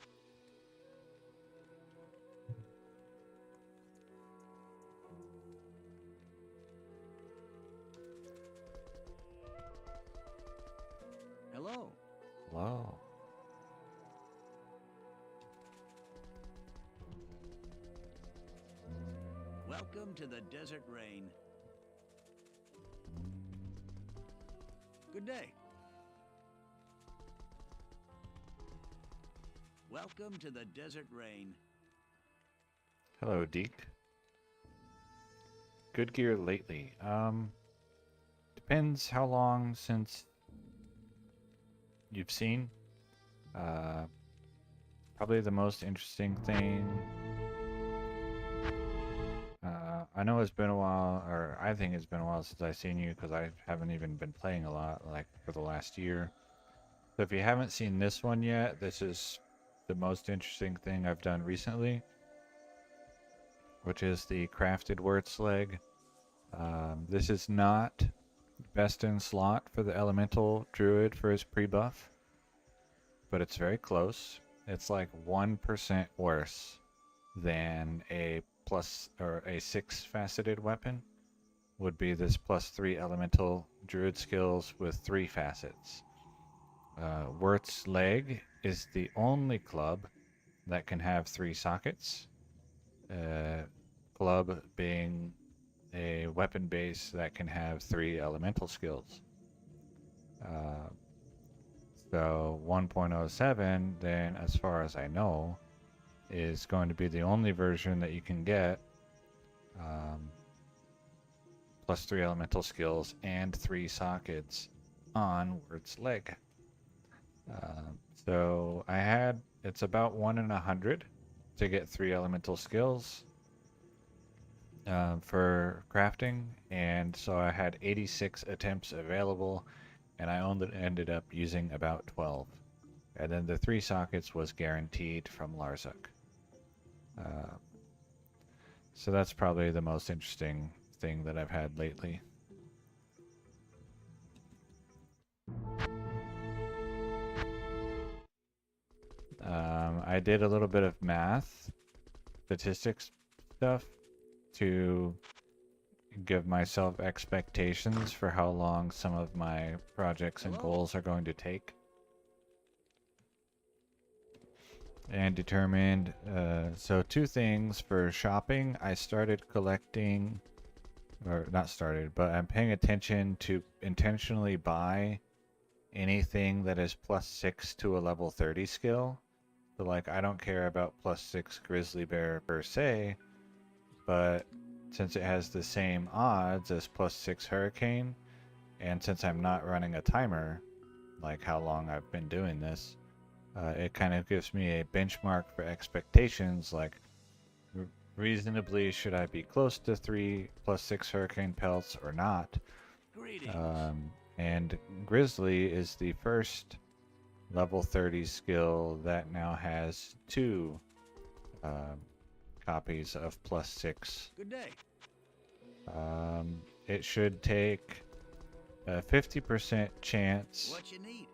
Hello. Hello. Welcome to the Desert Rain. Good day. Welcome to the Desert Rain. Hello, Deke. Good gear lately. Depends how long since you've seen. Probably the most interesting thing. I know it's been a while, or I think it's been a while since I've seen you because I haven't even been playing a lot, like for the last year. So if you haven't seen this one yet, this is the most interesting thing I've done recently, which is the crafted word leg. This is not best in slot for the elemental druid for his pre-buff, but it's very close. It's like 1% worse than a plus or a 6-faceted weapon would be this +3 elemental druid skills with 3 facets. Wirt's leg is the only club that can have 3 sockets. Club being a weapon base that can have 3 elemental skills. So 1.07, then, as far as I know, is going to be the only version that you can get +3 elemental skills and 3 sockets on Wirt's leg. So it's about 1 in 100 to get 3 elemental skills for crafting, and so I had 86 attempts available, and I only ended up using about 12. And then the 3 sockets was guaranteed from Larzuk. So that's probably the most interesting thing that I've had lately. I did a little bit of math, statistics stuff to give myself expectations for how long some of my projects and goals are going to take. And determined, so 2 things for shopping. I started collecting, or not started, but I'm paying attention to intentionally buy anything that is +6 to a level 30 skill. So like, I don't care about +6 grizzly bear per se, but since it has the same odds as +6 hurricane, and since I'm not running a timer, like how long I've been doing this, it kind of gives me a benchmark for expectations, like reasonably should I be close to 3 +6 hurricane pelts or not. And grizzly is the first level 30 skill that now has 2 copies of +6. Good day. It should take a 50% chance What you need?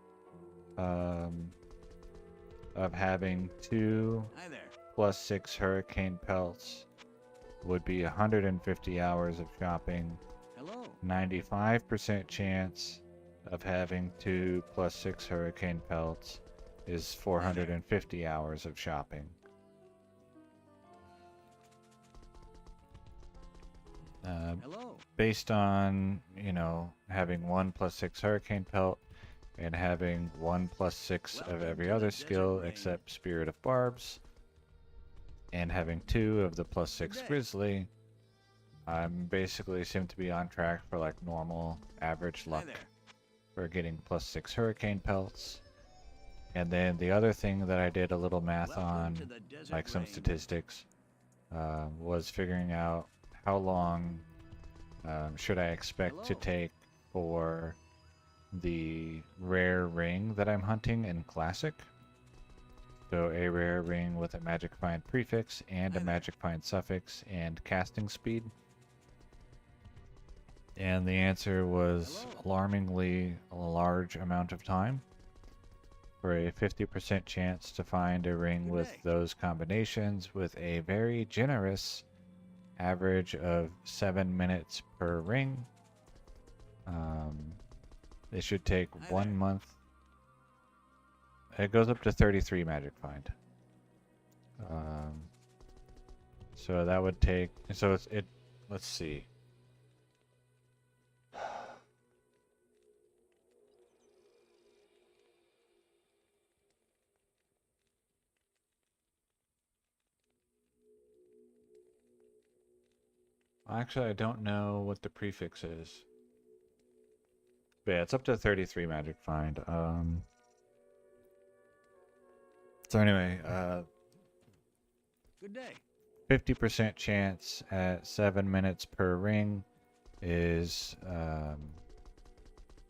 of having 2 Hi there. +6 hurricane pelts would be 150 hours of shopping. Hello. 95% chance of having 2 +6 hurricane pelts is 450 hours of shopping. Hello. Based on, having 1 +6 hurricane pelt and having 1 +6 of every other skill except Spirit of Barbs, and having 2 of the +6 grizzly, I'm basically seem to be on track for like normal average luck for getting +6 hurricane pelts. And then the other thing that I did a little math on, like some statistics, was figuring out how long should I expect to take for the rare ring that I'm hunting in Classic. So a rare ring with a magic find prefix and a magic find suffix and casting speed. And the answer was alarmingly a large amount of time. For a 50% chance to find a ring with those combinations with a very generous average of 7 minutes per ring. It should take 1 month. It goes up to 33 magic find. So that would take, so let's see. Actually, I don't know what the prefix is. But yeah, it's up to 33 magic find. So anyway, Good day. 50% chance at 7 minutes per ring is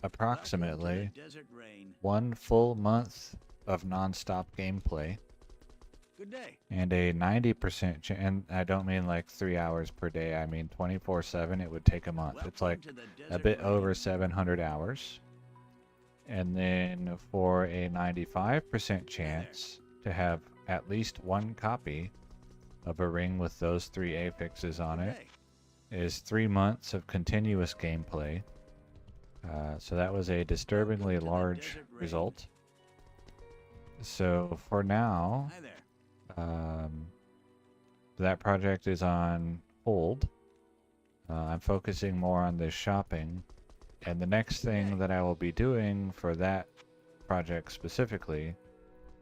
approximately Desert Rain. 1 full month of non-stop gameplay. Good day. and a 90% chance, and I don't mean like 3 hours per day, I mean 24/7. It would take a month. It's like Welcome to the a desert bit rain. over 700 hours. And then for a 95% chance to have at least one copy of a ring with those 3 affixes on Good it day. is 3 months of continuous gameplay. So that was a disturbingly Welcome to the large desert rain. result. So for now, Hi there. that project is on hold. I'm focusing more on this shopping, and the next thing that I will be doing for that project specifically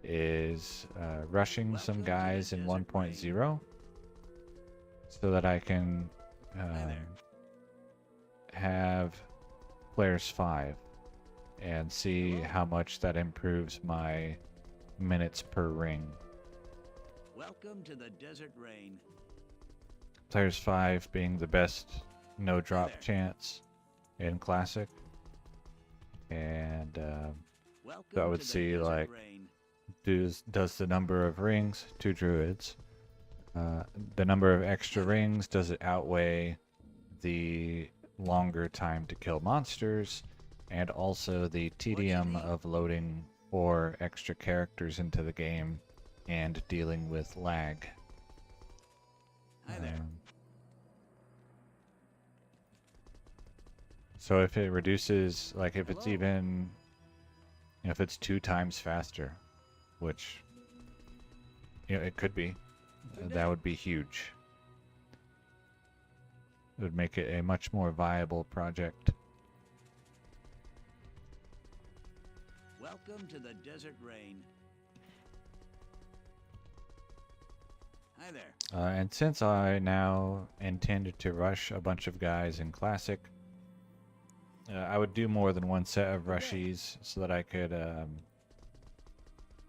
is rushing some Welcome to the guys in desert 1.0 so that I can Hi there. have players 5 and see Hello. how much that improves my minutes per ring. Welcome to the desert rain. Players 5 being the best no drop there. chance in Classic. And Welcome so I would to the see desert like rain. does the number of rings, 2 druids, the number of extra rings, does it outweigh the longer time to kill monsters, and also the tedium need? of loading 4 extra characters into the game and dealing with lag. Hi there. So if it reduces, like if it's Hello. even, if it's 2 times faster, which, it could be, Good that day. would be huge. It would make it a much more viable project. Welcome to the desert rain. Hi there. And since I now intended to rush a bunch of guys in Classic, I would do more than one set of rushies so that I could,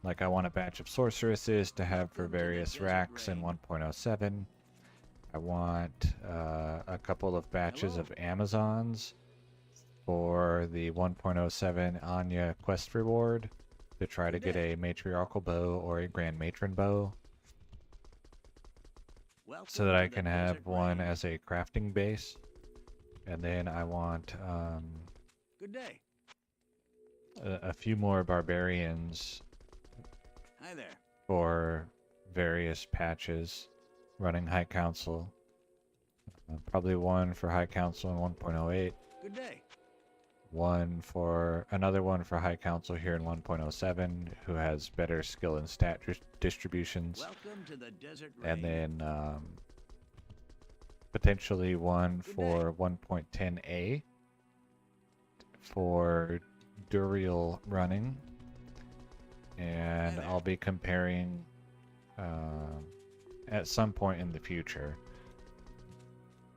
like I want a batch of sorceresses to have for Welcome to the various desert racks in rain. 1.07. I want a couple of batches Hello. of Amazons for the 1.07 Anya quest reward to try to Good get day. a matriarchal bow or a grand matron bow, Welcome so that to I the can desert have one rain. as a crafting base. And then I want Good day. a few more barbarians Hi there. for various patches running High Council. Probably one for High Council in 1.08, Good day. another one for High Council here in 1.07 who has better skill and stat distributions. Welcome to the desert rain. And then potentially one Good for 1.10a for Duriel running, and Hi there. I'll be comparing at some point in the future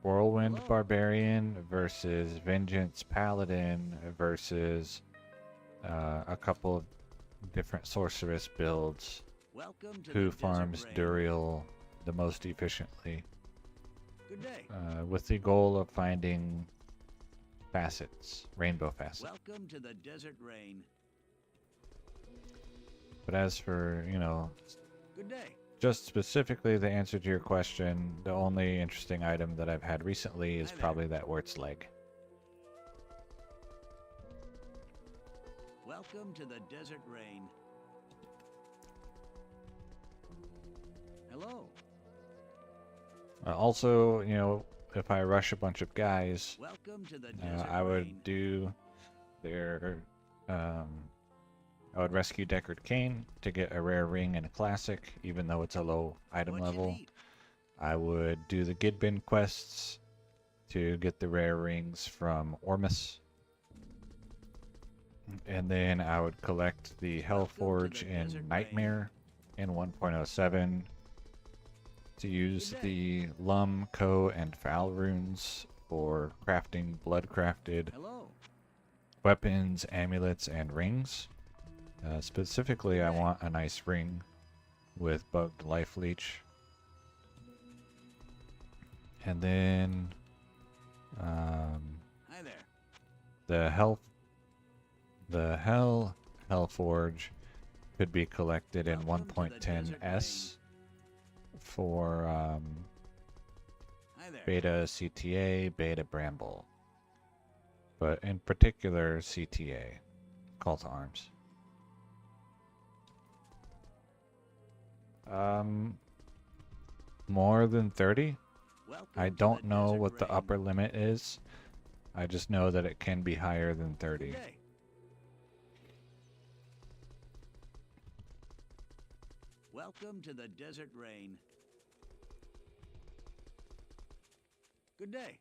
Whirlwind Hello. Barbarian versus Vengeance Paladin versus a couple of different sorceress builds. Welcome to Who the desert farms rain. Duriel the most efficiently, Good day. with the goal of finding facets, rainbow facets. Welcome to the desert rain. But as for, Good day. just specifically the answer to your question, the only interesting item that I've had recently is Hi there. probably that Wirt's leg. Welcome to the desert rain. Hello. Also, if I rush a bunch of guys, Welcome to the desert I rain. would do their, I would rescue Deckard Cain to get a rare ring and a classic, even though it's a low item What you level. need? I would do the Gidbin quests to get the rare rings from Ormus. And then I would collect the Hellforge the in desert Nightmare in 1.07 to use Good the Lum, Co, and Foul runes for crafting blood-crafted Hello. weapons, amulets, and rings. Specifically, I Good day. want a nice ring with bugged life leech. And then Hi there. the Hellforge could be collected in Welcome to the desert 1.10s for Hi there. beta CTA, beta Bramble. But in particular, CTA, Call to Arms. More than 30? Welcome I to don't the know Desert what the Rain. upper limit is. I just know that it can be higher than 30. Good day. Welcome to the Desert Rain. Good day.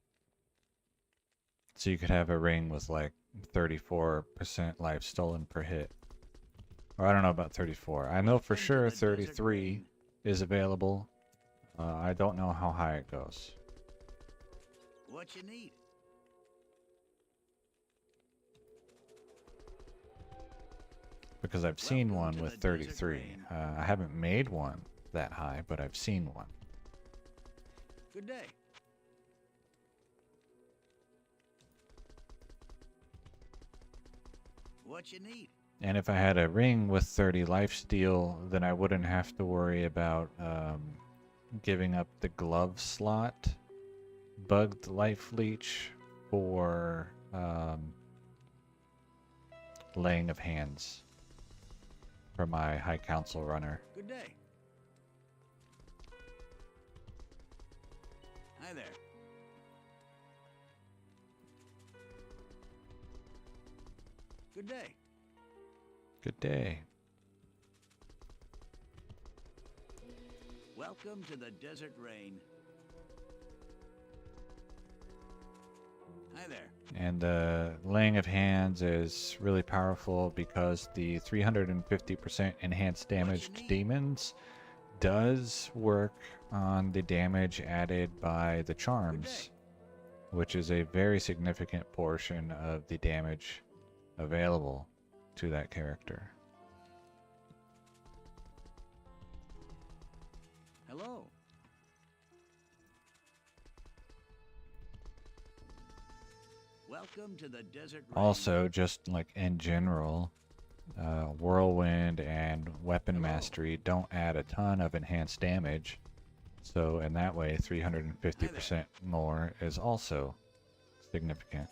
So you could have a ring with like 34% life stolen per hit. Or I don't know about 34. I know for Welcome to sure the Desert 33 Rain. is available. I don't know how high it goes. What you need? Because I've seen Welcome one to with the Desert 33. Rain. I haven't made one that high, but I've seen one. Good day. What you need? And if I had a ring with 30 lifesteal, then I wouldn't have to worry about giving up the glove slot, bugged life leech, for laying of hands for my High Council runner. Good day. Hi there. Good day. Good day. Welcome to the Desert Rain. Hi there. And the laying of hands is really powerful because the 350% enhanced damage to need? demons does work on the damage added by the charms, which is a very significant portion of the damage available to that character. Hello. Welcome to the Desert Rain. Also, just like in general, Whirlwind and Weapon Hello. Mastery don't add a ton of enhanced damage. So in that way, 350% more is also significant.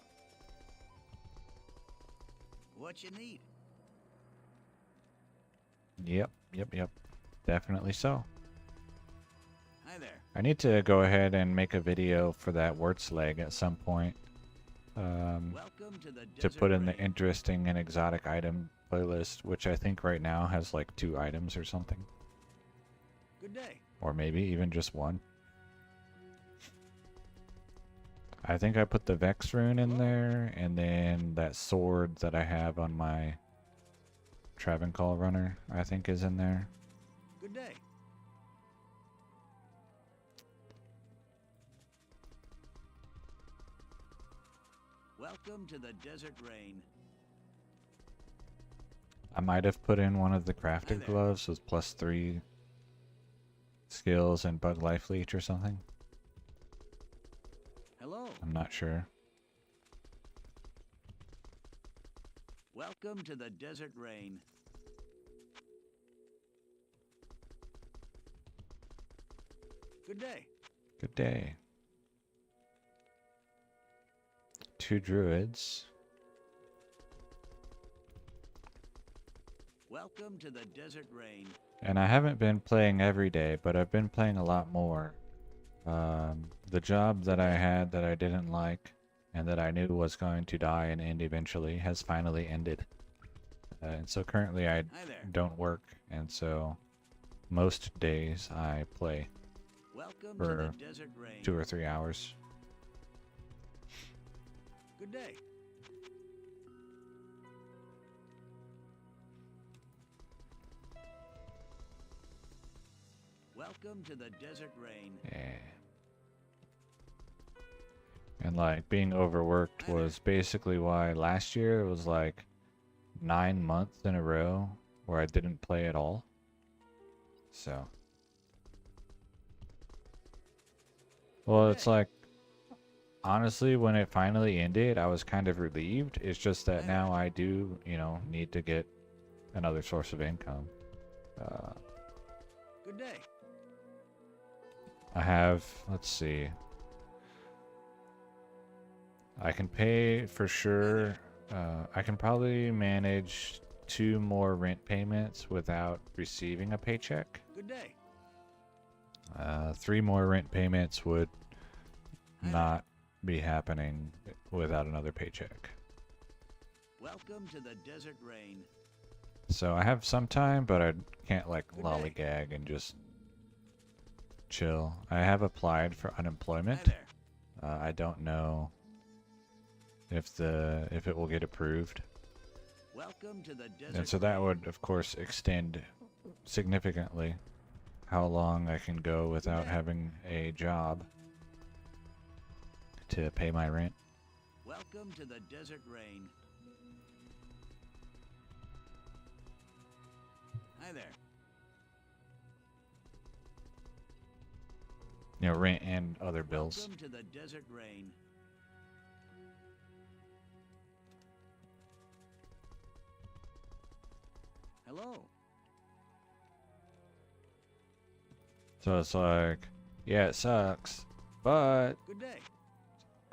What you need? Yep. Definitely so. Hi there. I need to go ahead and make a video for that Wurtzleg at some point. Welcome to the To Desert put in the Rain. interesting and exotic item playlist, which I think right now has like 2 items or something. Good day. Or maybe even just 1. I think I put the Vex rune in there, and then that sword that I have on my Travancore runner, I think is in there. Good day. Welcome to the Desert Rain. I might have put in one of the crafted there. gloves with +3 skills and bug life leech or something. Hello. I'm not sure. Welcome to the Desert Rain. Good day. Good day. 2 druids. Welcome to the Desert Rain. And I haven't been playing every day, but I've been playing a lot more. The job that I had that I didn't like and that I knew was going to die and end eventually has finally ended. And so currently I Hi there. don't work, and so most days I play Welcome to for the Desert Rain. 2 or 3 hours. Good day. Welcome to the Desert Rain. Yeah. And like being overworked Hi there. was basically why last year it was like 9 months in a row where I didn't play at all. So. Well, it's like, honestly, when it finally ended, I was kind of relieved. It's just that now I do, need to get another source of income. Good day. I have, let's see. I can pay for sure. I can probably manage 2 more rent payments without receiving a paycheck. Good day. 3 more rent payments would Hi there. not be happening without another paycheck. Welcome to the desert rain. So I have some time, but I can't like Good day. lollygag and just chill. I have applied for Hi unemployment. there. I don't know if it will get approved. Welcome to the desert And so that rain. would, of course, extend significantly how long I can go without day. having a job to pay my rent. Welcome to the desert rain. Hi there. You know, rent and other bills. Welcome to the desert rain. Hello. So it's like, yeah, it sucks, but Good day.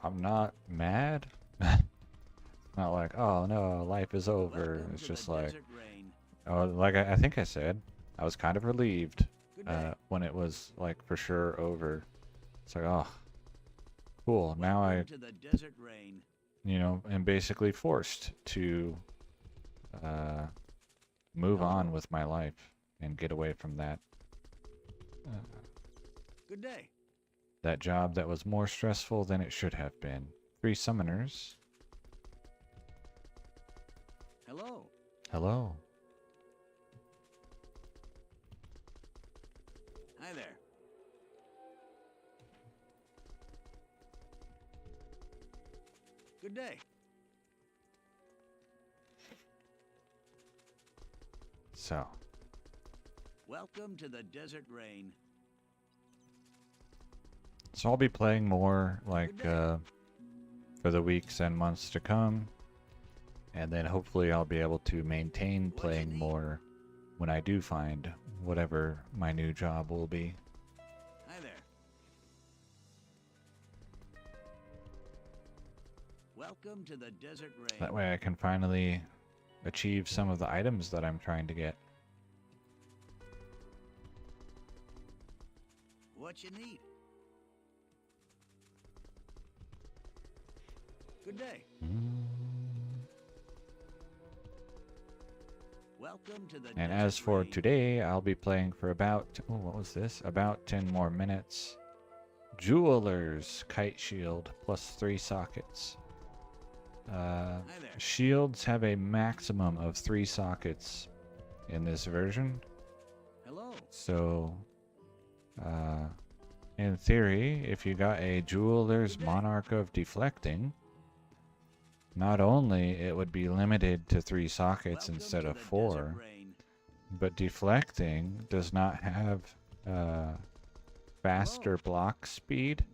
I'm not mad. Not like, oh no, life is over. Welcome It's to just the like, desert rain. oh, like I think I said, I was kind of relieved Good day. when it was like for sure over. It's like, oh, cool. Now Welcome to the desert rain. you know, am basically forced to move on with my life and get away from that Good day. that job that was more stressful than it should have been. 3 summoners. Hello. Hello. Hi there. Good day. So, Welcome to the desert rain. so I'll be playing more like Good day. for the weeks and months to come. And then hopefully I'll be able to maintain What you playing need? more when I do find whatever my new job will be. Hi there. Welcome to the desert rain. That way I can finally achieve some of the items that I'm trying to get. What you need? Good day. Welcome to the And desert as for rain. today, I'll be playing for about, oh, what was this? About 10 more minutes. Jeweler's Kite Shield plus 3 sockets. Hi there. Shields have a maximum of 3 sockets in this version. Hello. So, in theory, if you got a Jeweler's Good day. Monarch of Deflecting, not only it would be limited to 3 sockets Welcome instead to of the 4, desert rain. but Deflecting does not have faster block speed.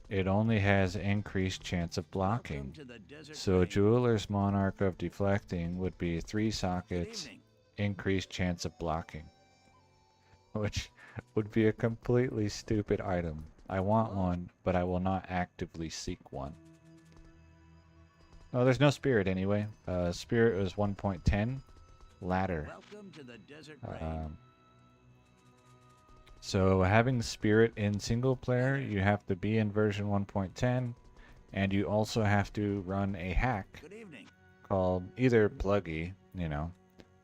It only has increased chance of blocking. Welcome to the desert So rain. Jeweler's Monarch of Deflecting would be 3 Good sockets, evening. increased chance of blocking. Which would be a completely stupid item. I want Hello. one, but I will not actively seek one. Oh, there's no spirit anyway. Spirit was 1.10. Ladder. Welcome to the desert rain. So having spirit in single player, you have to be in version 1.10, and you also have to run a hack Good evening. called either Pluggy, you know,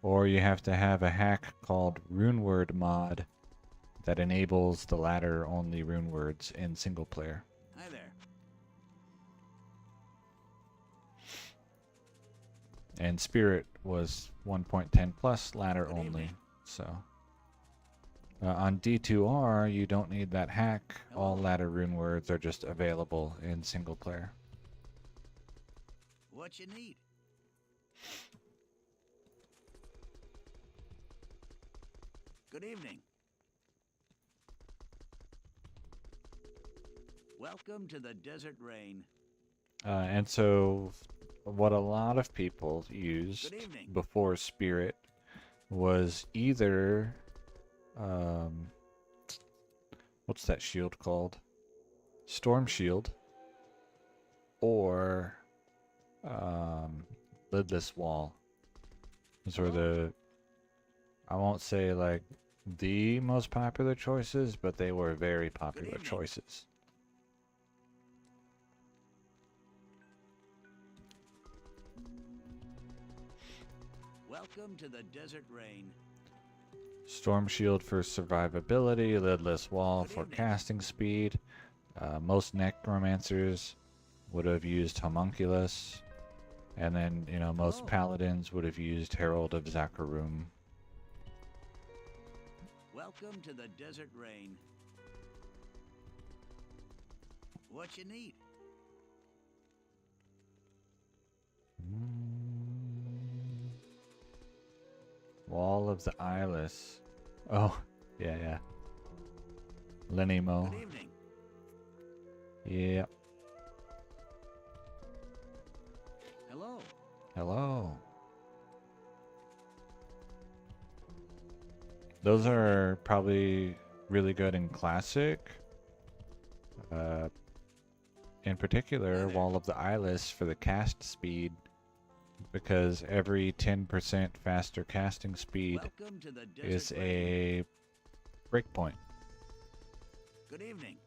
or you have to have a hack called Runeword Mod that enables the ladder only rune words in single player. Hi there. And Spirit was 1.10 plus ladder Good only. evening. So on D2R, you don't need that hack. All Hello. ladder rune words are just available in single player. What you need? Good evening. Welcome to the desert rain. And so what a lot of people used Good evening. before Spirit was either what's that shield called? Storm shield or lidless wall. Those were the, I won't say like the most popular choices, but they were very popular evening. choices. Welcome to the desert rain. Storm shield for survivability, lidless wall Good for evening. casting speed. Most necromancers would have used homunculus, and then most Hello. paladins would have used herald of Zakarum. Welcome to the desert rain. What you need? Wall of the Eyeless. Oh, yeah. Lenimo. Good evening. Yeah. Hello. Hello. Those are probably really good in Classic. In particular, Wall of the Eyeless for the cast speed, because every 10% faster casting speed Welcome to the desert is rain. a breakpoint. Good evening.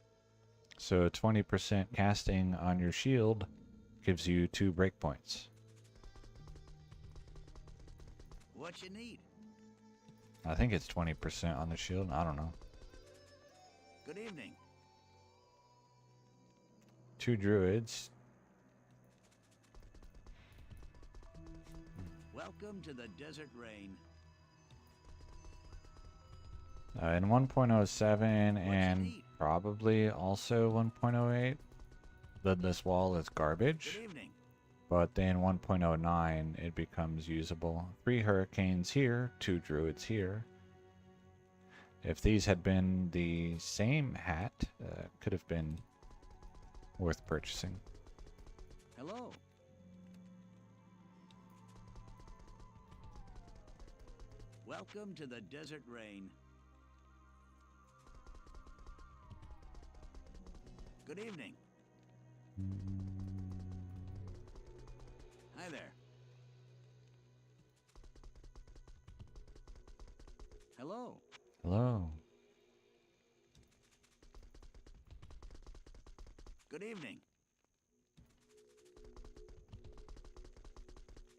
So 20% casting on your shield gives you 2 breakpoints. What you need? I think it's 20% on the shield. I don't know. Good evening. 2 druids. Welcome to the desert rain. In 1.07 you and need? probably also 1.08, lidless wall is garbage. Good evening. But then 1.09 it becomes usable. 3 hurricanes here, 2 druids here. If these had been the same hat, could have been worth purchasing. Hello. Welcome to the desert rain. Good evening. Hi there. Hello. Hello. Good evening.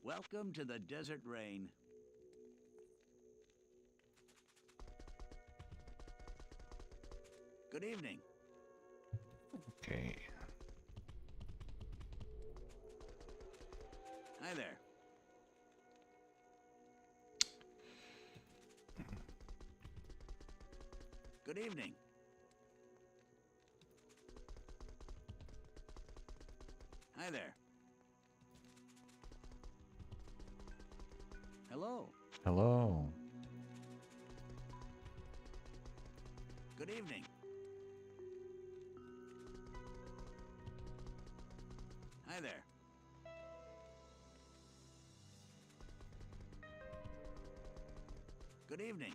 Welcome to the desert rain. Good evening. Okay. Hi there. Good evening. Hi there. Hello. Hello. Good evening. Hi there. Good evening.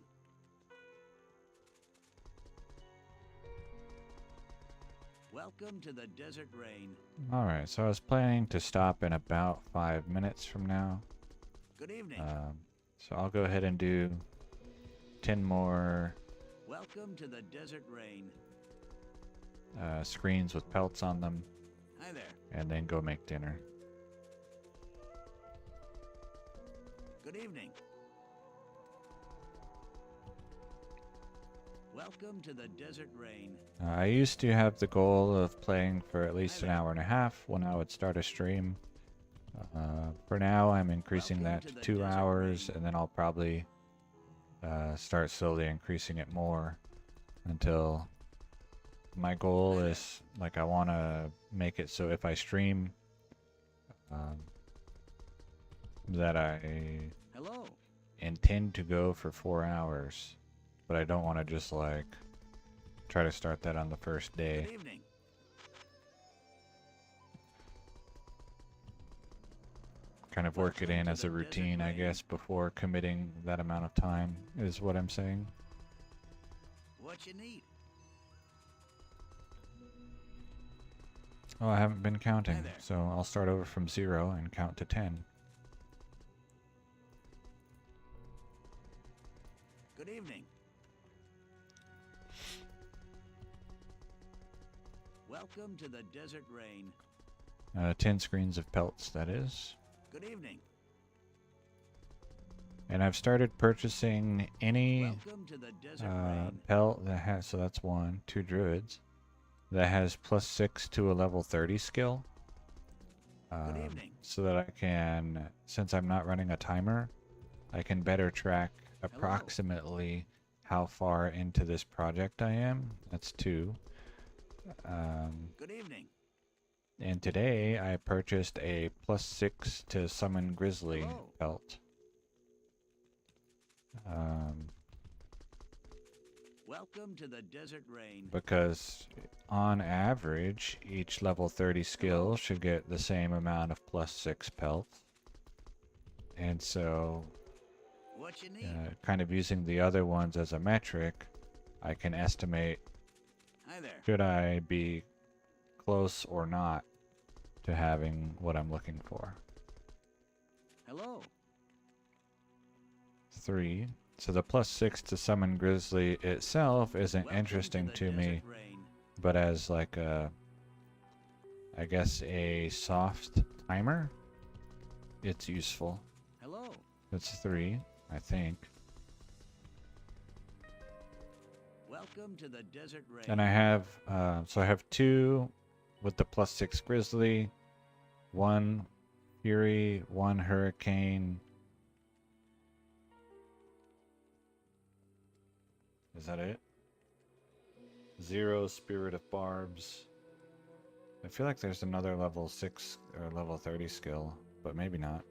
Welcome to the desert rain. Alright, so I was planning to stop in about 5 minutes from now. Good evening. So I'll go ahead and do 10 more Welcome to the desert rain. screens with pelts on them, Hi there. and then go make dinner. Good evening. Welcome to the desert rain. I used to have the goal of playing for at least an hour and a half when I would start a stream. For now, I'm increasing that Welcome to to the 2 desert hours, rain. and then I'll probably start slowly increasing it more until my goal Hi is, like, I want to make it so if I stream, that I Hello. intend to go for 4 hours, but I don't want to just, like, try to start that on the first day. Good evening. Kind of work it Welcome in to as a the desert routine, I rain. guess, before committing that amount of time, is what I'm saying. What you need? Oh, I haven't been counting, there. so I'll start over from 0 and count to 10. Good evening. Welcome to the Desert Rain. 10 screens of pelts, that is. Good evening. And I've started purchasing any Welcome to the Desert Rain. pelt that has, so that's 1, 2 druids, that has +6 to a level 30 skill. Good evening. So that I can, since I'm not running a timer, I can better track approximately how far into this project I am. That's 2. Good evening. And today I purchased a +6 to summon Grizzly Hello. pelt. Welcome to the Desert Rain. Because on average, each level 30 skill should get the same amount of +6 pelt. And so, What you need? kind of using the other ones as a metric, I can estimate Hi there. should I be close or not to having what I'm looking for. Hello. 3. So the +6 to summon Grizzly itself isn't Welcome interesting the to me, Desert Rain. but as like a, I guess a soft timer, it's useful. Hello. That's 3, I think. Welcome to the Desert Rain. And I have, so I have 2 with the +6 Grizzly, 1 Fury, 1 Hurricane. Is that it? 0 Spirit of Barbs. I feel like there's another level 6 or level 30 skill, but maybe not.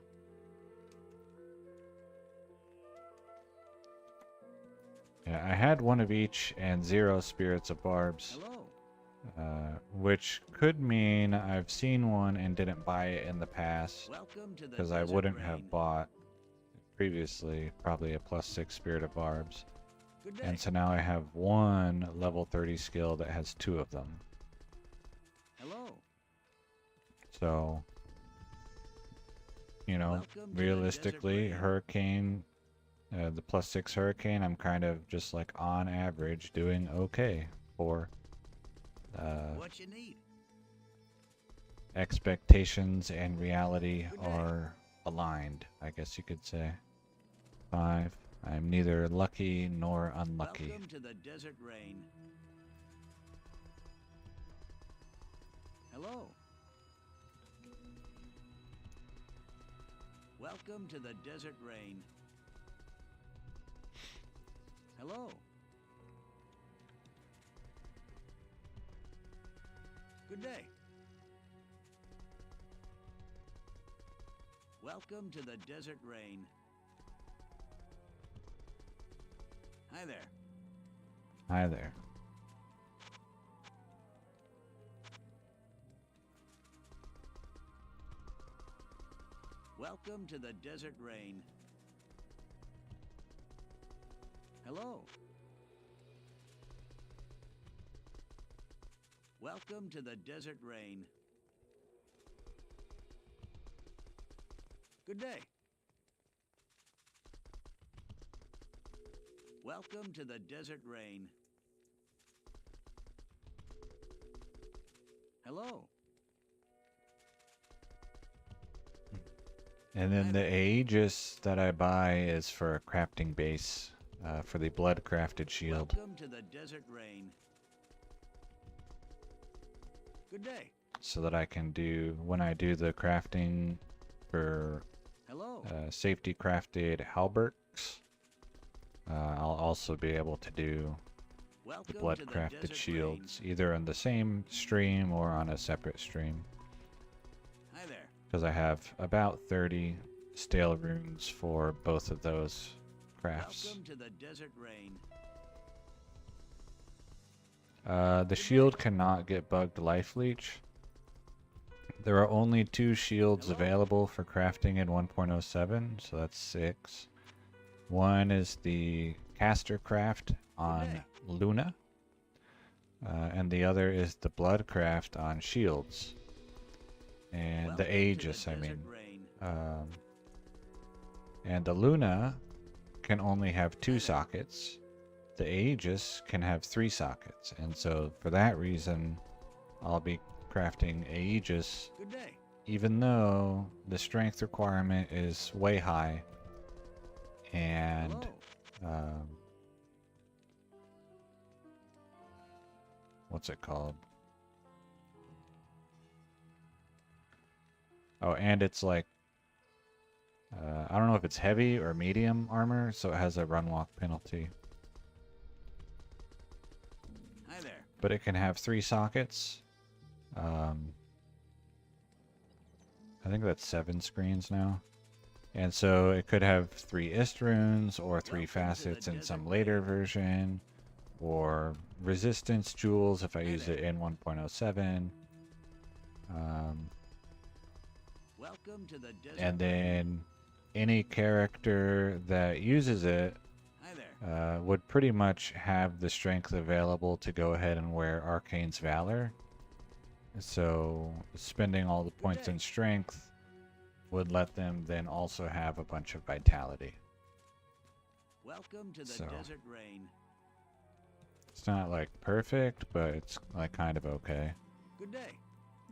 Yeah, I had 1 of each and 0 Spirits of Barbs. Hello. Which could mean I've seen one and didn't buy it in the past, Welcome to the because I Desert wouldn't Rain. have bought previously probably a +6 Spirit of Barbs. Good day. And so now I have 1 level 30 skill that has 2 of them. Hello. So, you know, Welcome to the realistically, Desert Rain. Hurricane, the +6 Hurricane, I'm kind of just like on average doing okay for What you need? expectations and reality Good day. are aligned, I guess you could say. 5. I'm neither lucky nor unlucky. Welcome to the Desert Rain. Hello. Welcome to the Desert Rain. Hello. Good day. Welcome to the Desert Rain. Hi there. Hi there. Welcome to the Desert Rain. Hello. Welcome to the Desert Rain. Good day. Welcome to the Desert Rain. Hello. And then the Aegis that I buy is for a crafting base, for the blood crafted shield. Welcome to the Desert Rain. Good day. So that I can do, when I do the crafting for Hello. safety crafted halberds, I'll also be able to do the Welcome blood to the crafted Desert shields either on the same stream or on a separate stream. Rain. Hi there. Because I have about 30 stale runes for both of those crafts. Welcome to the Desert Rain. The shield cannot get bugged life leech. There are only 2 shields Hello? available for crafting in 1.07, so that's 6. One is the caster craft on day. Luna, and the other is the Bloodcraft on shields. And Welcome the to Aegis, I Desert mean. Rain. And the Luna can only have 2 sockets. The Aegis can have 3 sockets. And so for that reason, I'll be crafting Aegis, Good day. even though the strength requirement is way high. And Hello. what's it called? Oh, and it's like, I don't know if it's heavy or medium armor, so it has a run walk penalty. Hi there. But it can have 3 sockets. I think that's 7 screens now. And so it could have 3 ist runes or 3 Welcome to the facets in some Desert later Rain. version, or resistance jewels if I Hi use there. it in 1.07. Welcome to the Desert And Rain. then any character that uses it Hi there. would pretty much have the strength available to go ahead and wear Arcane's Valor. So spending all the points day. in strength would let them then also have a bunch of vitality. Welcome to the So. Desert Rain. It's not like perfect, but it's like kind of okay. Good day.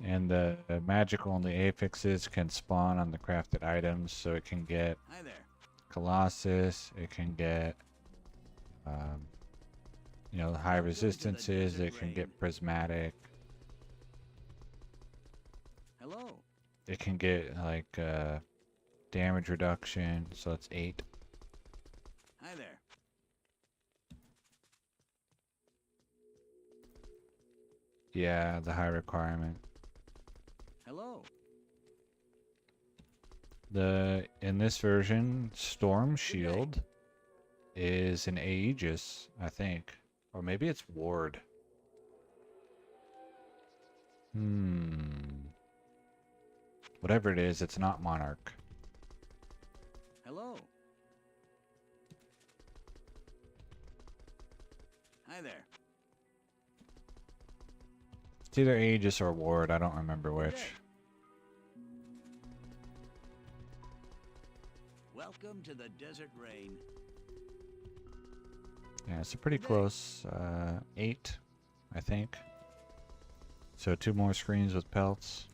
And the magic only affixes can spawn on the crafted items, so it can get Hi there. Colossus, it can get you know, high Welcome to the resistances, Desert it can Rain. get prismatic, Hello. it can get like damage reduction, so it's 8. Hi there. Yeah, the high requirement. Hello. In this version, Storm Shield is an Aegis, I think. Or maybe it's Ward. Whatever it is, it's not Monarch. Hello. Hi there. It's either Aegis or Ward, I don't remember Good which. day. Welcome to the Desert Rain. Yeah, it's a pretty Good day. close. 8, I think. So 2 more screens with Pelts.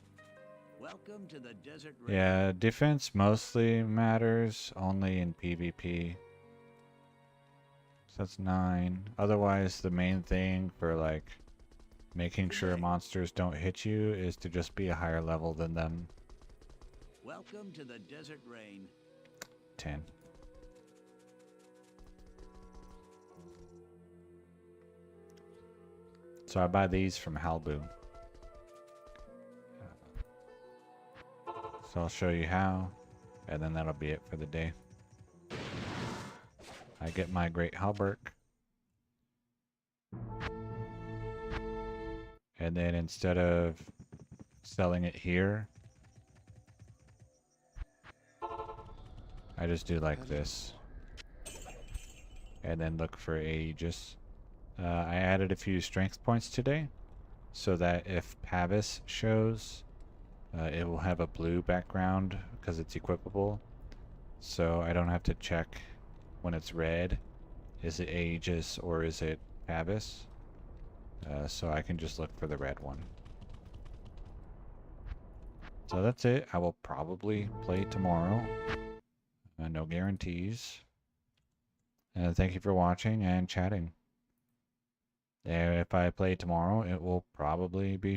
Welcome to the Desert Rain. Yeah, defense mostly matters only in PvP. So that's 9. Otherwise, the main thing for like making sure day. monsters don't hit you is to just be a higher level than them. Welcome to the Desert Rain. 10. So I buy these from Halbu. So I'll show you how, and then that'll be it for the day. I get my Great Halberg. And then instead of selling it here, I just do like this. And then look for Aegis. I added a few strength points today, so that if Pavis shows, it will have a blue background because it's equipable. So I don't have to check when it's red, is it Aegis or is it Pavis? So I can just look for the red one. So that's it. I will probably play tomorrow. No guarantees. Thank you for watching and chatting. If I play tomorrow, it will probably be